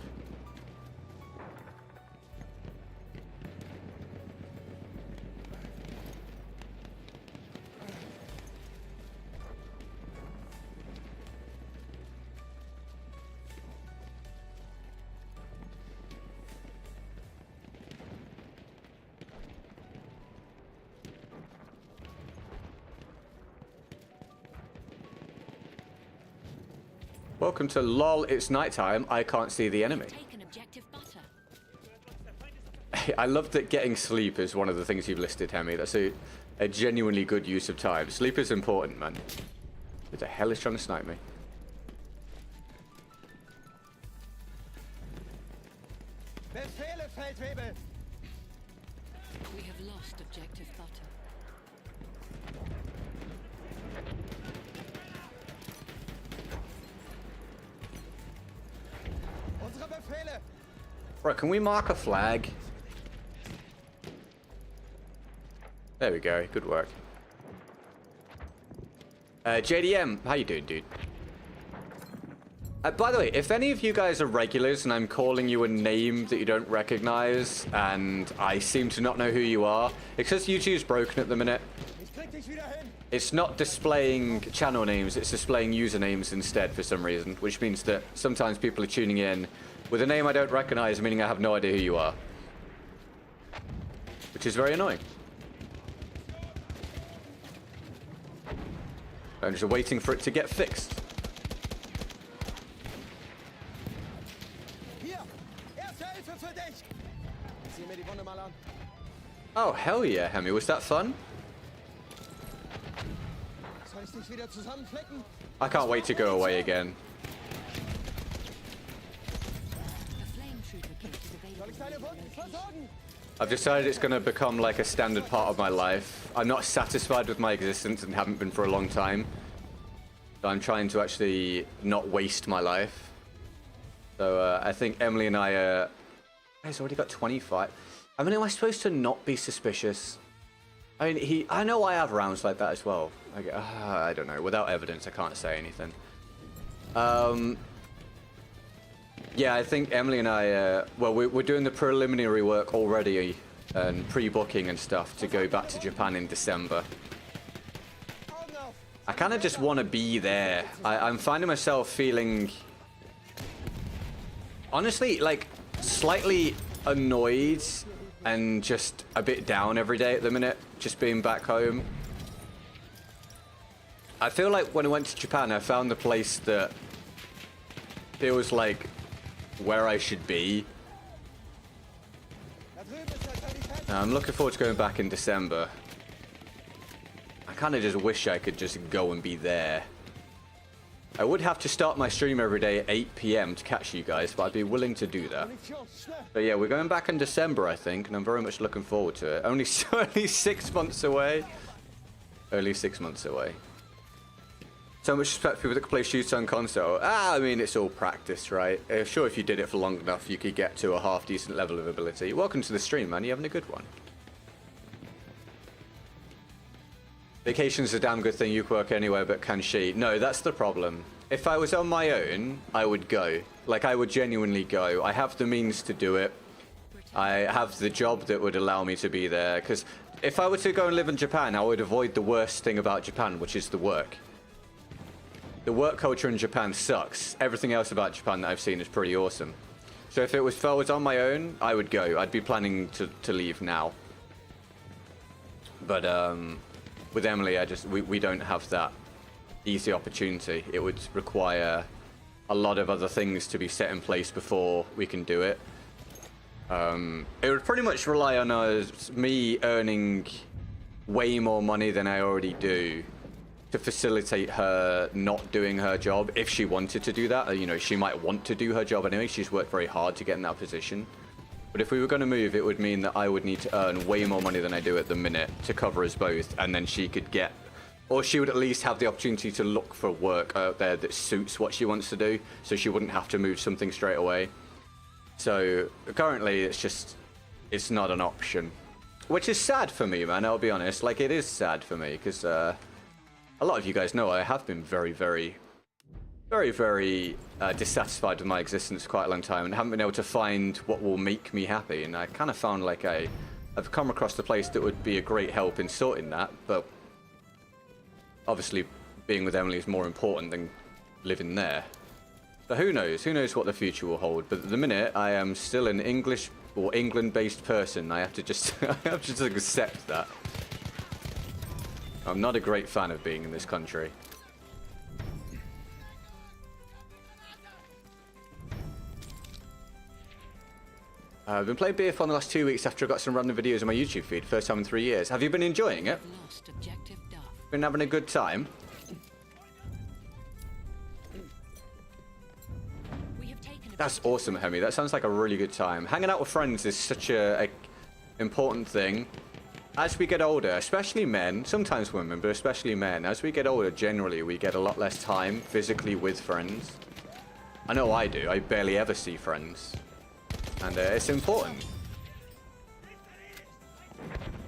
Welcome to LOL, it's nighttime, I can't see the enemy. Take an objective butter. I love that getting sleep is one of the things you've listed, Hemi. That's a genuinely good use of time. Sleep is important, man. Who the hell is trying to snipe me? Befehle, Feldwebel! We have lost objective butter. Unsere Befehle! Right, can we mark a flag? There we go, good work. JDM, how you doing, dude? By the way, if any of you guys are regulars and I'm calling you a name that you don't recognize and I seem to not know who you are, it's because YouTube's broken at the minute. Ich krieg dich wieder hin! It's not displaying channel names, it's displaying usernames instead for some reason, which means that sometimes people are tuning in with a name I don't recognize, meaning I have no idea who you are. Which is very annoying. I'm just waiting for it to get fixed. Hier! Erste Hilfe für dich! Sieh mir die Wunde mal an. Oh, hell yeah, Hemi. Was that fun? Soll ich dich wieder zusammenflecken? I can't wait to go away again. A flame trooper kit is Soll ich available. deine Wunden versorgen? I've decided it's going to become like a standard part of my life. I'm not satisfied with my existence and haven't been for a long time. So I'm trying to actually not waste my life. So I think Emily and I he's already got 25. I mean, am I supposed to not be suspicious? I mean, I know I have rounds like that as well. I don't know. Without evidence, I can't say anything. Yeah, I think Emily and I, well, we're doing the preliminary work already and pre-booking and stuff to go back to Japan in December. Augen auf! I kind of just want to be there. I'm finding myself feeling, honestly, like slightly annoyed and just a bit down every day at the minute, just being back home. I feel like when I went to Japan, I found the place that feels like where I should be. Da drüben ist der Qualität. I'm looking forward to going back in December. I kind of just wish I could just go and be there. I would have to start my stream every day at 8 PM to catch you guys, but I'd be willing to do that. Munition, schnell! But yeah, we're going back in December, I think, and I'm very much looking forward to it. Only 6 months away. Only 6 months away. So much respect for people that can play shooter on console. I mean, it's all practice, right? Sure, if you did it for long enough, you could get to a half-decent level of ability. Welcome to the stream, man. You having a good one? Vacation's a damn good thing. You can work anywhere, but can she? No, that's the problem. If I was on my own, I would go. Like, I would genuinely go. I have the means to do it. I have the job that would allow me to be there. Because if I were to go and live in Japan, I would avoid the worst thing about Japan, which is the work. The work culture in Japan sucks. Everything else about Japan that I've seen is pretty awesome. So if I was on my own, I would go. I'd be planning to leave now. But with Emily, we don't have that easy opportunity. It would require a lot of other things to be set in place before we can do it. It would pretty much rely on me earning way more money than I already do to facilitate her not doing her job if she wanted to do that. You know, she might want to do her job anyway. She's worked very hard to get in that position. But if we were going to move, it would mean that I would need to earn way more money than I do at the minute to cover us both, and then she could get Or she would at least have the opportunity to look for work out there that suits what she wants to do, so she wouldn't have to move something straight away. So currently it's not an option. Which is sad for me, man, I'll be honest. Like, it is sad for me, because a lot of you guys know I have been very, very dissatisfied with my existence for quite a long time and haven't been able to find what will make me happy. And I kind of found like I've come across the place that would be a great help in sorting that, but obviously being with Emily is more important than living there. But who knows what the future will hold. But at the minute I am still an English or England-based person. I have to just I have to just accept that. I'm not a great fan of being in this country. I've been playing BF1 the last 2 weeks after I got some random videos on my YouTube feed. First time in 3 years. Have you been enjoying it? Lost objective Duff. Been having a good time? We have taken That's awesome, Hemi. That sounds like a really good time. Hanging out with friends is such a important thing. As we get older, especially men, sometimes women, but especially men, as we get older, generally, we get a lot less time physically with friends. I know I do. I barely ever see friends. And it's important.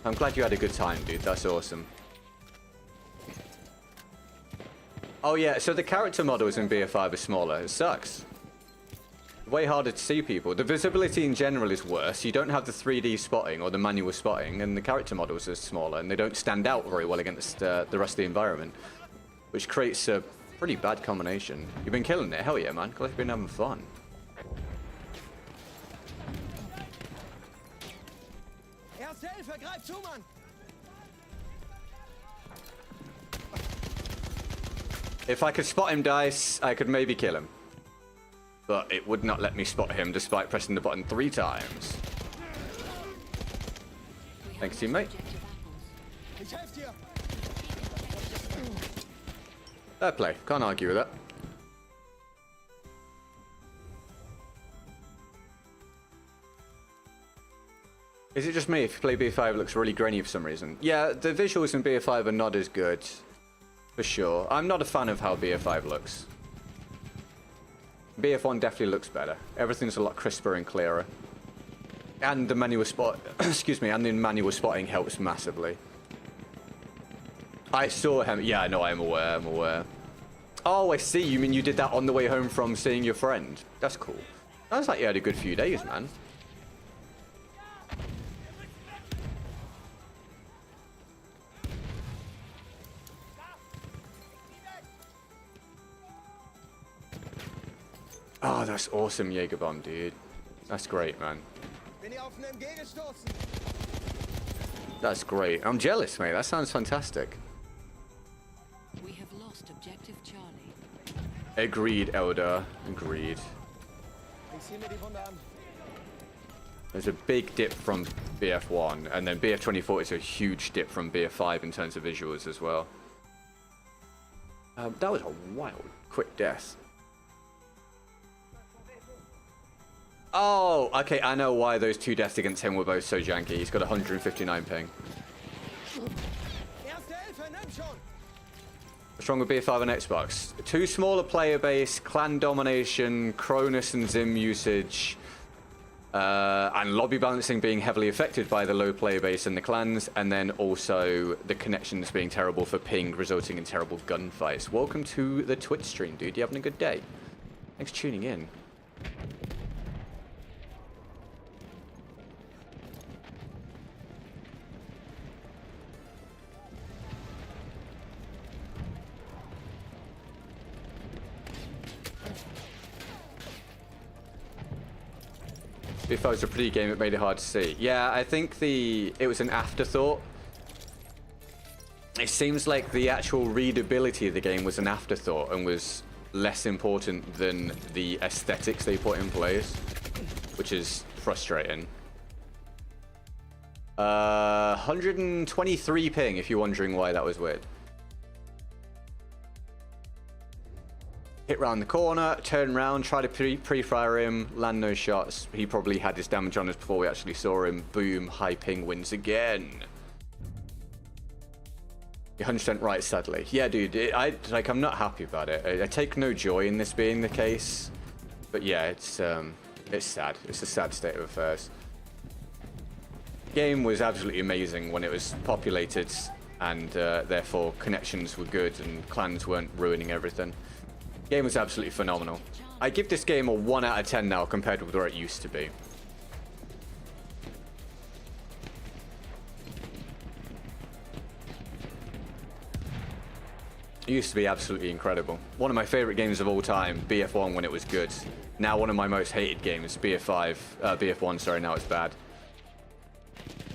I'm glad you had a good time, dude. That's awesome. Oh yeah, so the character models in BF5 are smaller. It sucks. Way harder to see people. The visibility in general is worse. You don't have the 3D spotting or the manual spotting, and the character models are smaller, and they don't stand out very well against the rest of the environment, which creates a pretty bad combination. You've been killing it. Hell yeah, man. Glad you've been having fun. Hilfe, greif zu, Mann! If I could spot him, Dice, I could maybe kill him. But it would not let me spot him despite pressing the button 3 times. Thanks, teammate. Ich helf dir! Fair play. Can't argue with that. Is it just me if you play BF5 it looks really grainy for some reason? Yeah, the visuals in BF5 are not as good. For sure. I'm not a fan of how BF5 looks. BF1 definitely looks better. Everything's a lot crisper and clearer. And the manual spot excuse me, and the manual spotting helps massively. I saw him. Yeah, I know, I'm aware. Oh, I see. You mean you did that on the way home from seeing your friend? That's cool. Sounds like you had a good few days, man. Oh, that's awesome, Jägerbomb, dude. That's great, man. That's great. I'm jealous, mate. That sounds fantastic. We have lost objective Charlie. Agreed, Elder. Agreed. There's a big dip from BF1, and then BF24 is a huge dip from BF5 in terms of visuals as well. That was a wild, quick death. Oh, okay, I know why those 2 deaths against him were both so janky. He's got 159 ping. What's wrong with BF5 on Xbox? 2 smaller player base, clan domination, Cronus and Zim usage, and lobby balancing being heavily affected by the low player base and the clans, and then also the connections being terrible for ping, resulting in terrible gunfights. Welcome to the Twitch stream, dude. You having a good day? Thanks for tuning in. If it was a pretty game, it made it hard to see. Yeah, I think it was an afterthought. It seems like the actual readability of the game was an afterthought and was less important than the aesthetics they put in place, which is frustrating. 123 ping, if you're wondering why that was weird. Hit round the corner, turn round, try to pre-fire him, land no shots. He probably had his damage on us before we actually saw him. Boom, high ping wins again. You're 100% right, sadly. Yeah, dude, I'm not happy about it. I take no joy in this being the case. But yeah, it's sad. It's a sad state of affairs. The game was absolutely amazing when it was populated, and therefore connections were good and clans weren't ruining everything. The game was absolutely phenomenal. I give this game a 1 out of 10 now compared with where it used to be. It used to be absolutely incredible. One of my favorite games of all time, BF1 when it was good. Now one of my most hated games, BF1, sorry, now it's bad.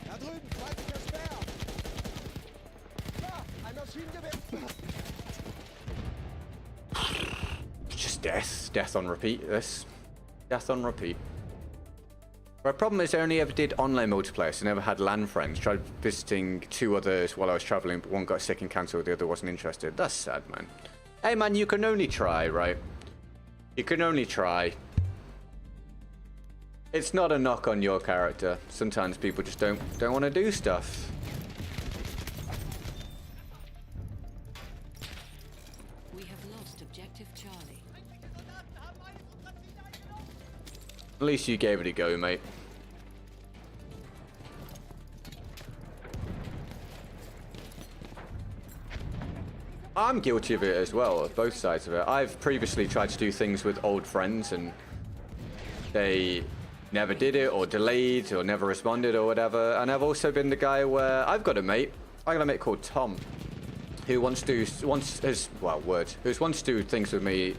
Da drüben, feindlicher Speer. Da, ein Maschinengewehr. Just death on repeat, this. Death on repeat. My problem is I only ever did online multiplayer, so I never had LAN friends. Tried visiting 2 others while I was traveling, but one got sick and cancelled, the other wasn't interested. That's sad, man. Hey, man, you can only try, right? You can only try. It's not a knock on your character. Sometimes people just don't want to do stuff. We have lost objective Charlie. At least you gave it a go, mate. I'm guilty of it as well, both sides of it. I've previously tried to do things with old friends and they never did it or delayed or never responded or whatever. And I've also been the guy where I've got a mate. I got a mate called Tom who wants to do things with me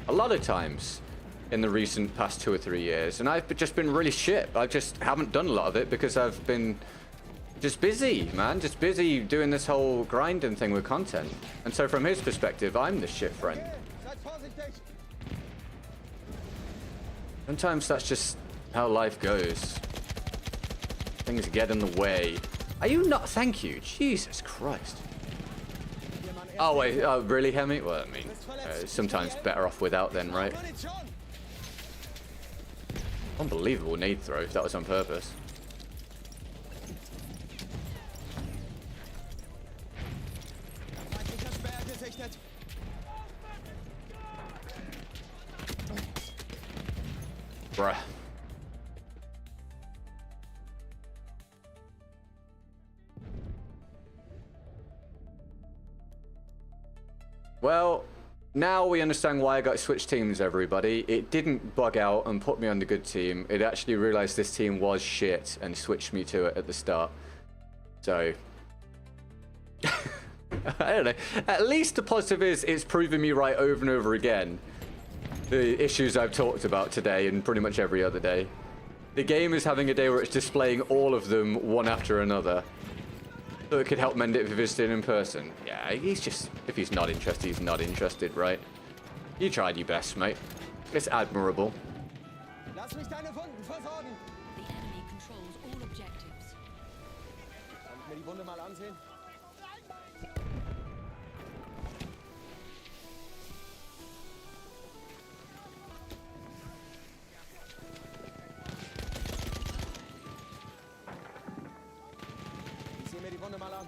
a lot of times in the recent past 2 or 3 years, and I've just been really shit. I just haven't done a lot of it because I've been just busy, man. Just busy doing this whole grinding thing with content. And so from his perspective, I'm the shit friend. Seid vorsichtig. Sometimes that's just how life goes. Things get in the way. Are you not? Thank you. Jesus Christ. Oh wait, oh, really, Hemi? Well, I mean, sometimes better off without then, right? Munition. Unbelievable nade throw, if that was on purpose. Feindlicher Speer gesichtet. Bruh. Well, now we understand why I got switched teams, everybody. It didn't bug out and put me on the good team. It actually realized this team was shit and switched me to it at the start. So, I don't know. At least the positive is it's proven me right over and over again. The issues I've talked about today and pretty much every other day. The game is having a day where it's displaying all of them one after another. So it could help mend it if visiting in person. Yeah, he's just, if he's not interested, he's not interested, right? You tried your best, mate. It's admirable. Lass mich deine Wunden versorgen. The enemy controls all objectives. Kann ich mir die Wunde mal ansehen? Ich sehe mir die Wunde mal an.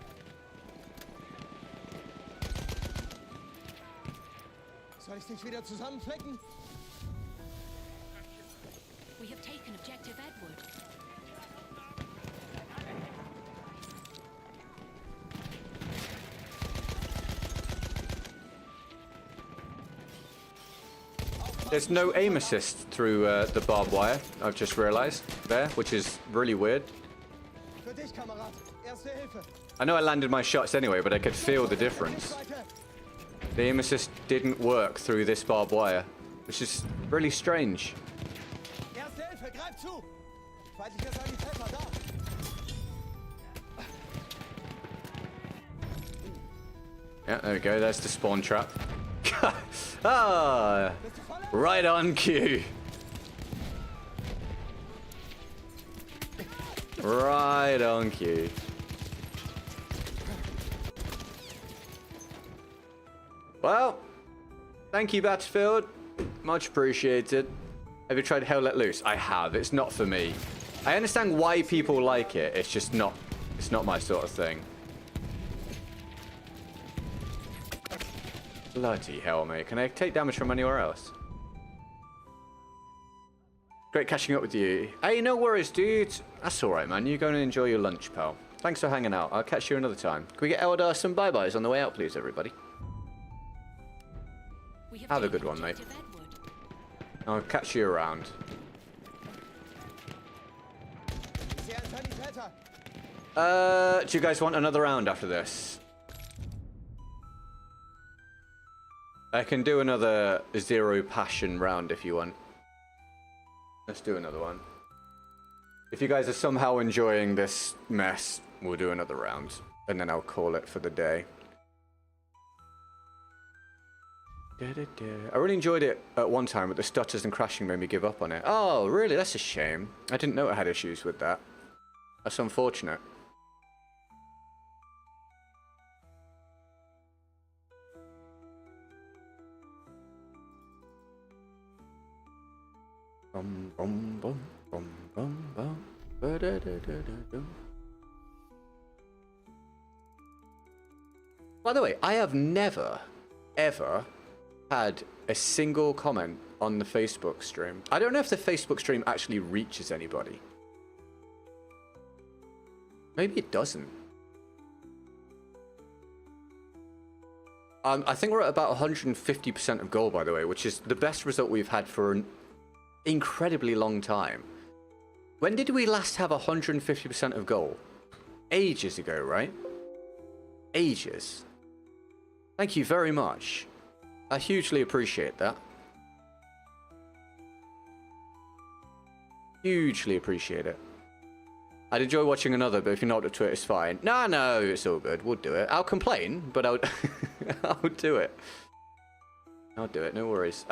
Soll ich dich wieder zusammenflecken? We have taken objective Edward. There's no aim assist through the barbed wire, I've just realized there, which is really weird. Für dich, Kamerad. Erste Hilfe. I know I landed my shots anyway, but I could feel the difference. The aim assist didn't work through this barbed wire, which is really strange. Erste Hilfe, greif zu. Feindlicher Sanitäter da. Yeah, there we go, there's the spawn trap. Ah, right on cue. Right on cue. Well, thank you, Battlefield. Much appreciated. Have you tried Hell Let Loose? I have. It's not for me. I understand why people like it. It's just not. It's not my sort of thing. Bloody hell, mate. Can I take damage from anywhere else? Great catching up with you. Hey, no worries, dude. That's alright, man. You go and enjoy your lunch, pal. Thanks for hanging out. I'll catch you another time. Can we get Howdah some bye-byes on the way out, please, everybody? Have a good one, mate. I'll catch you around. Do you guys want another round after this? I can do another zero passion round if you want. Let's do another one. If you guys are somehow enjoying this mess, we'll do another round. And then I'll call it for the day. I really enjoyed it at one time, but the stutters and crashing made me give up on it. Oh, really? That's a shame. I didn't know it had issues with that. That's unfortunate. Bum, bum, bum, bum, bum, bum. Ba-da-da-da-da-dum. By the way, I have never, ever had a single comment on the Facebook stream. I don't know if the Facebook stream actually reaches anybody. Maybe it doesn't. I think we're at about 150% of goal, by the way, which is the best result we've had for an incredibly long time. When did we last have 150% of goal? Ages ago, right? Ages. Thank you very much. I hugely appreciate that. Hugely appreciate it. I'd enjoy watching another, but if you're not up to it, it's fine. No, it's all good. We'll do it. I'll complain, but I'll I'll do it. I'll do it. No worries.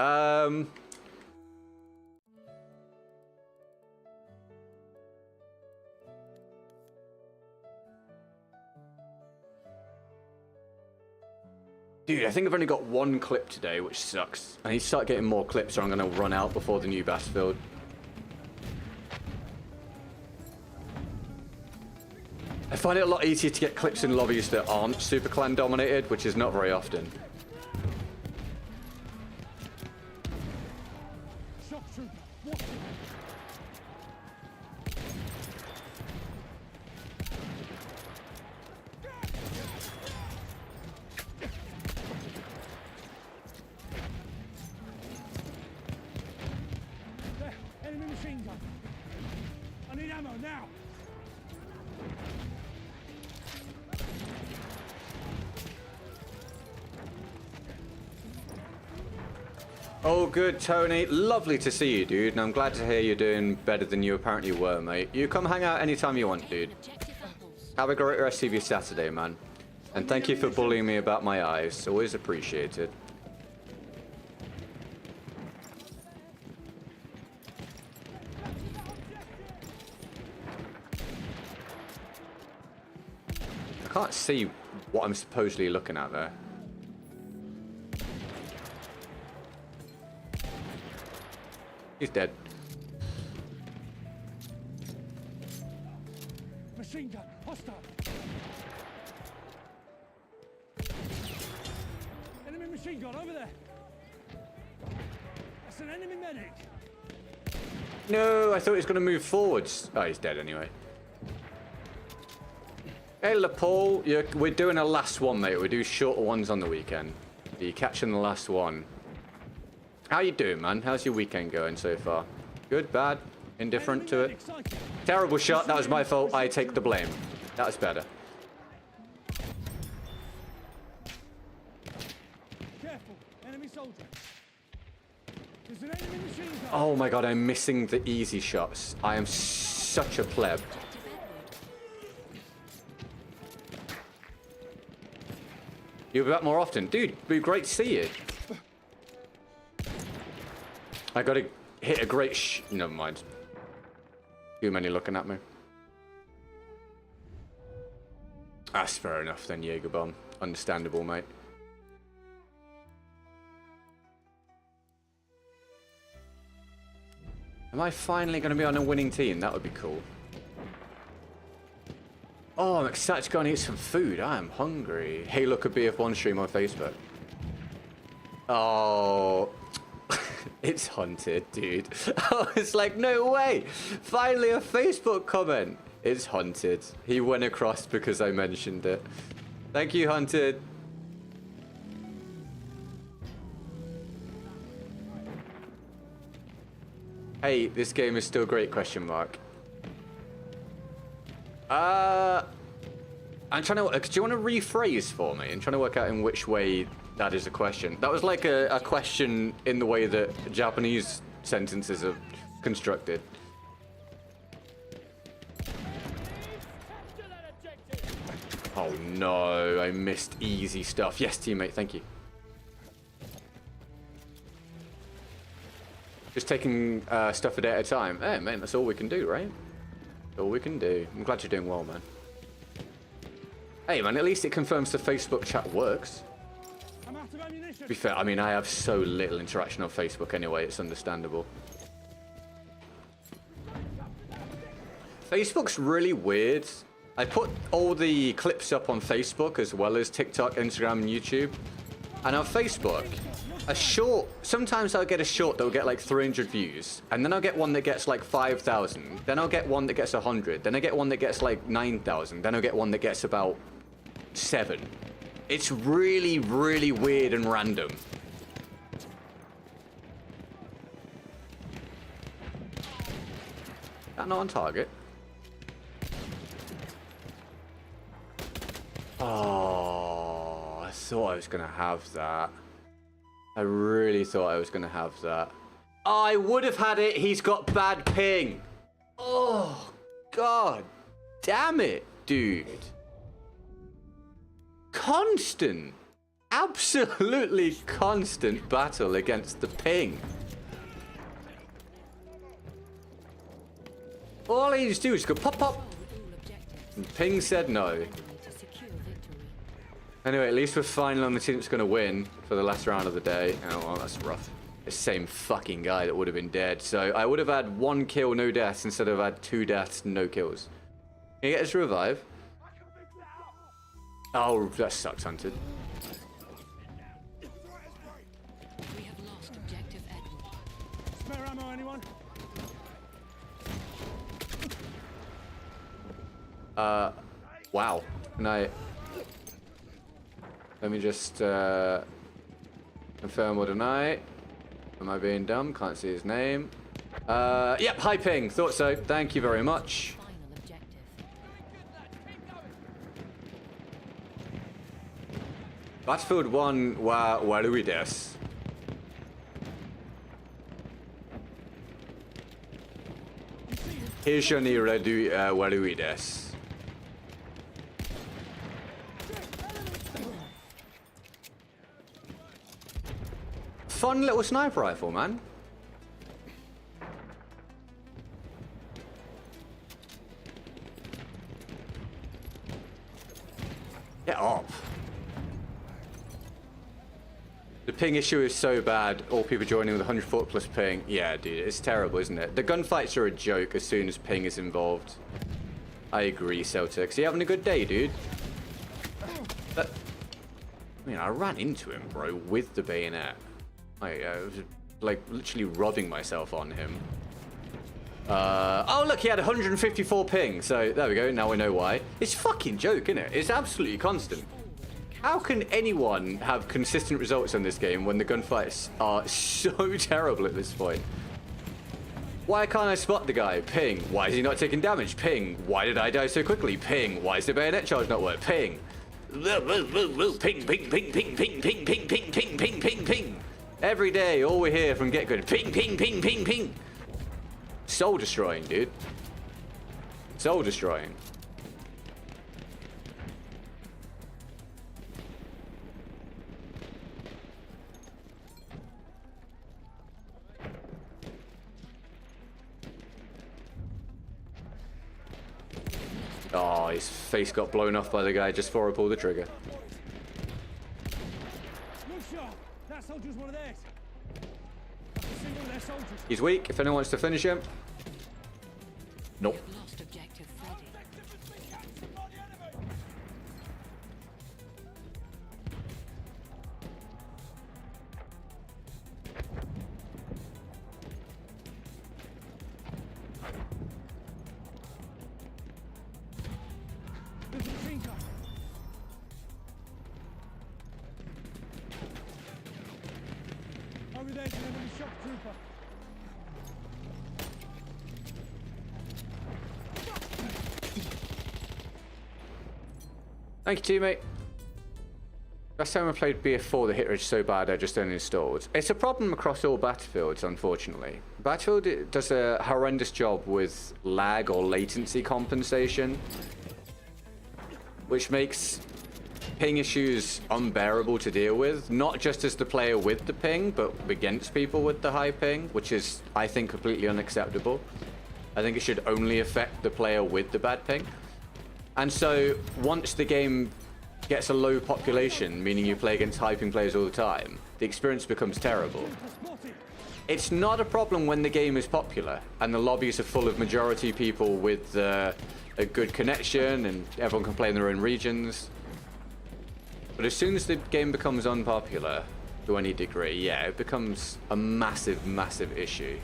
Dude, I think I've only got one clip today, which sucks. I need to start getting more clips or I'm going to run out before the new Battlefield. I find it a lot easier to get clips in lobbies that aren't super clan dominated, which is not very often. Oh, good, Tony. Lovely to see you, dude. And I'm glad to hear you're doing better than you apparently were, mate. You come hang out anytime you want, dude. Have a great rest of your Saturday, man. And thank you for bullying me about my eyes. Always appreciated. I can't see what I'm supposedly looking at there. He's dead. Machine gun, hostile. Enemy machine gun over there. That's an enemy medic. No, I thought he was going to move forwards. Oh, he's dead anyway. Hey, LaPaul, we're doing a last one, mate. We do shorter ones on the weekend. Are you catching the last one? How you doing, man? How's your weekend going so far? Good, bad, indifferent to it? Terrible shot. That was my fault. I take the blame. That was better. Careful, enemy soldier. There's an enemy machine gun. Oh my god, I'm missing the easy shots. I am such a pleb. You'll be back more often. Dude, it'd be great to see you. I gotta hit a great never mind. Too many looking at me. That's fair enough then, Jägerbomb. Understandable, mate. Am I finally gonna be on a winning team? That would be cool. Oh, I'm excited to go and eat some food. I am hungry. Hey, look at BF1 stream on Facebook. Oh, it's hunted, dude. I was like, no way. Finally a Facebook comment. It's hunted. He went across because I mentioned it. Thank you, hunted. Hey, this game is still great, question mark. I'm trying to, do you want to rephrase for me? I'm trying to work out in which way that is a question. That was like a question in the way that Japanese sentences are constructed. Oh no, I missed easy stuff. Yes, teammate, thank you. Just taking stuff a day at a time. Hey, man, that's all we can do, right? That's all we can do. I'm glad you're doing well, man. Hey, man, at least it confirms the Facebook chat works. I'm out of ammunition. To be fair, I mean, I have so little interaction on Facebook anyway, it's understandable. Facebook's really weird. I put all the clips up on Facebook as well as TikTok, Instagram, and YouTube. And on Facebook, a short, sometimes I'll get a short that will get like 300 views. And then I'll get one that gets like 5,000. Then I'll get one that gets 100. Then I get one that gets like 9,000. Then I'll get one that gets about 7. It's really, really weird and random. That not on target. Oh, I thought I was gonna have that. I really thought I was gonna have that. Oh, I would have had it. He's got bad ping. Oh, God damn it, dude. Constant, absolutely constant battle against the ping. All he needs to do is go pop, pop. And ping said no. Anyway, at least we're finally on the team that's going to win for the last round of the day. Oh, well, that's rough. The same fucking guy that would have been dead. So I would have had 1 kill, no deaths, instead of had 2 deaths, no kills. Can you get us to revive? Oh, that sucks, hunted. We have lost objective Edward. Spare ammo, anyone? Wow. Can I... Let me just confirm or deny. Am I being dumb? Can't see his name. Yep, high ping. Thought so. Thank you very much. Final objective. Battlefield 1 wa warui desu. Heisho ni warui desu. Fun little sniper rifle, man. Get up. The ping issue is so bad, all people joining with 140 plus ping. Yeah, dude, it's terrible, isn't it? The gunfights are a joke as soon as ping is involved. I agree, Celtics. Are you having a good day, dude? I mean, I ran into him, bro, with the bayonet. I was like literally rubbing myself on him. Oh look, he had 154 ping, so there we go, now we know why. It's a fucking joke, isn't it? It's absolutely constant. How can anyone have consistent results on this game when the gunfights are so terrible at this point? Why can't I spot the guy? Ping. Why is he not taking damage? Ping. Why did I die so quickly? Ping. Why is the bayonet charge not work? Ping. Ping, ping, ping, ping, ping, ping, ping, ping, ping, ping, ping, ping. Every day, all we hear from GetGood, ping, ping, ping, ping, ping. Soul destroying, dude. Soul destroying. Oh, his face got blown off by the guy just before I pulled the trigger. Good shot. That soldier's one of theirs. I can see one of their soldiers. He's weak, if anyone wants to finish him. Nope. We have lost objective Freddy. there's an enemy shock trooper. Thank you, teammate. Last time I played BF4, the hit rate is so bad I just uninstalled. It's a problem across all Battlefields, unfortunately. Battlefield does a horrendous job with lag or latency compensation, which makes ping issues unbearable to deal with, not just as the player with the ping, but against people with the high ping, which is, I think, completely unacceptable. I think it should only affect the player with the bad ping. And so, once the game gets a low population, meaning you play against high ping players all the time, the experience becomes terrible. It's not a problem when the game is popular and the lobbies are full of majority people with a good connection and everyone can play in their own regions. But as soon as the game becomes unpopular, to any degree, yeah, it becomes a massive, massive issue.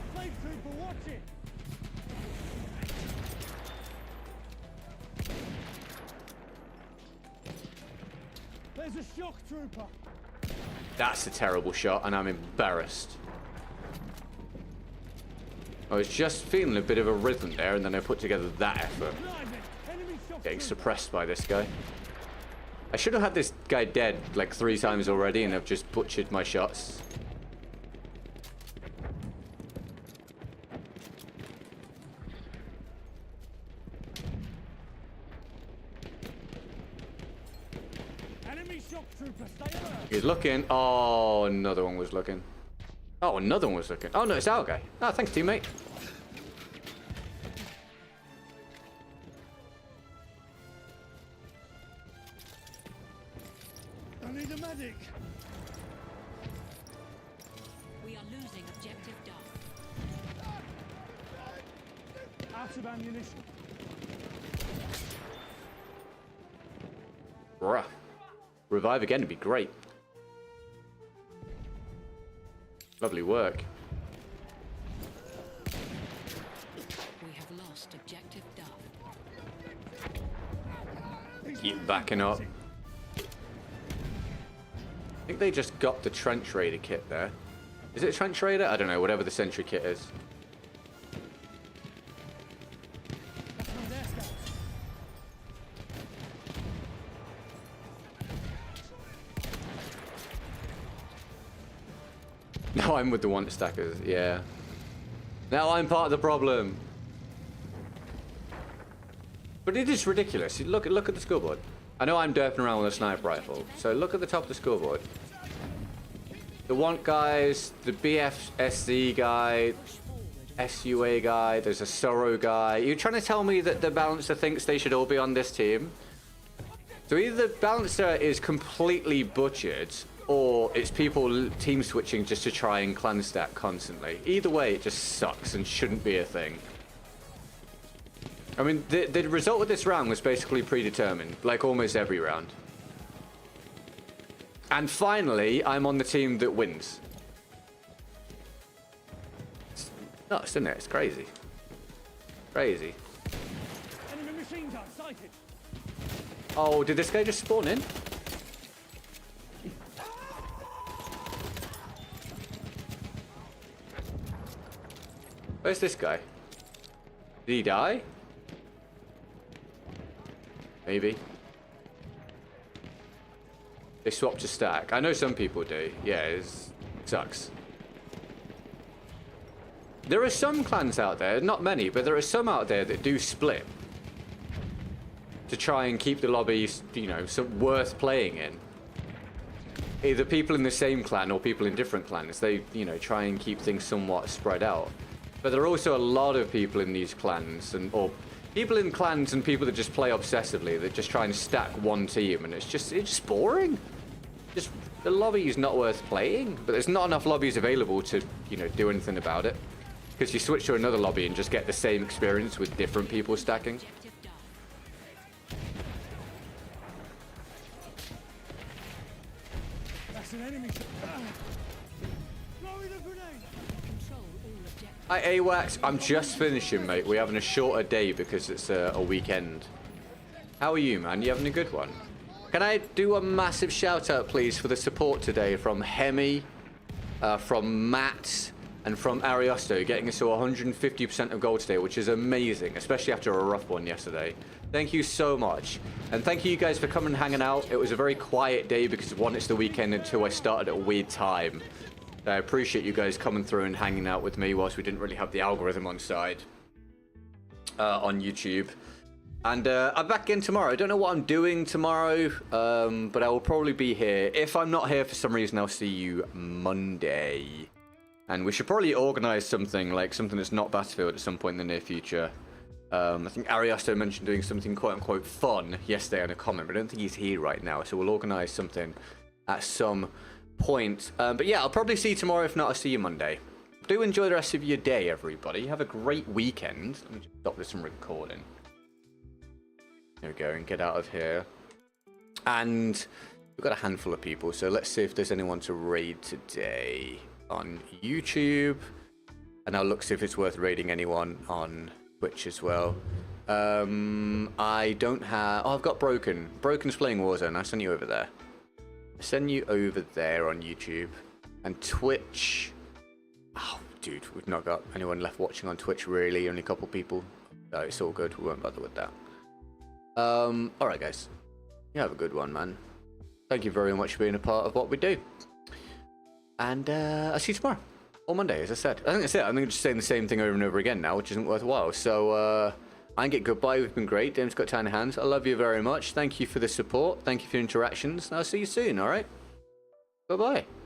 There's a shock trooper. That's a terrible shot, and I'm embarrassed. I was just feeling a bit of a rhythm there, and then I put together that effort. Getting suppressed by this guy. I should have had this guy dead like 3 times already, and I've just butchered my shots. He's looking. Oh, another one was looking. Oh, another one was looking. Oh, no, it's our guy. Oh, thanks, teammate. I need a medic. We are losing objective Duff. Out of ammunition. Bruh. Revive again would be great. Lovely work. We have lost objective Duff. Keep backing up. I think they just got the Trench Raider kit there. Is it a Trench Raider? I don't know, whatever the Sentry kit is. Now I'm with the want stackers, yeah. Now I'm part of the problem. But it is ridiculous. Look at the scoreboard. I know I'm derping around with a sniper rifle, so look at the top of the scoreboard. The want guys, the BFSC guy, SUA guy, there's a Sorrow guy. You're trying to tell me that the Balancer thinks they should all be on this team? So either the Balancer is completely butchered, or it's people team switching just to try and clan stack constantly. Either way, it just sucks and shouldn't be a thing. I mean, the result of this round was basically predetermined, like almost every round. And finally, I'm on the team that wins. It's nuts, isn't it? It's crazy. Crazy. Enemy machine gun sighted. Oh, did this guy just spawn in? Where's this guy? Did he die? Maybe. They swapped to stack. I know some people do. Yeah, it sucks. There are some clans out there, not many, but there are some out there that do split to try and keep the lobbies, you know, worth playing in. Either people in the same clan or people in different clans. They, you know, try and keep things somewhat spread out. But there are also a lot of people in these clans, or people in clans and people that just play obsessively, that just try and stack one team, and it's just boring. Just the lobby is not worth playing, but there's not enough lobbies available to, you know, do anything about it. Because you switch to another lobby and just get the same experience with different people stacking. Objective Duff. That's an enemy. Throwing a grenade. Control all objectives. Hi AWAX, I'm just finishing, mate. We're having a shorter day because it's a weekend. How are you, man? You having a good one? Can I do a massive shout out, please, for the support today from Hemi, from Matt and from Ariosto, getting us to 150% of gold today, which is amazing, especially after a rough one yesterday. Thank you so much. And thank you guys for coming and hanging out. It was a very quiet day because, one, it's the weekend, and two, I started at a weird time. I appreciate you guys coming through and hanging out with me whilst we didn't really have the algorithm on side on YouTube. And I'm back in tomorrow. I don't know what I'm doing tomorrow, but I will probably be here. If I'm not here for some reason, I'll see you Monday. And we should probably organise something, like something that's not Battlefield at some point in the near future. I think Ariosto mentioned doing something quote-unquote fun yesterday in a comment, but I don't think he's here right now, so we'll organise something at some point. But yeah, I'll probably see you tomorrow. If not, I'll see you Monday. Do enjoy the rest of your day, everybody. Have a great weekend. Let me just stop this from recording. There we go, and get out of here. And we've got a handful of people, so let's see if there's anyone to raid today on YouTube. And I'll look see if it's worth raiding anyone on Twitch as well. I don't have... Oh, I've got Broken. Broken's playing Warzone. I'll send you over there. I'll send you over there on YouTube. And Twitch... Oh, dude, we've not got anyone left watching on Twitch, really. Only a couple people. No, it's all good. We won't bother with that. Alright, guys. You have a good one, man. Thank you very much for being a part of what we do. And I'll see you tomorrow. Or Monday, as I said. I think that's it. I'm just saying the same thing over and over again now, which isn't worthwhile. So, I get goodbye. We've been great. Dame's got tiny hands. I love you very much. Thank you for the support. Thank you for your interactions. And I'll see you soon, alright? Bye-bye.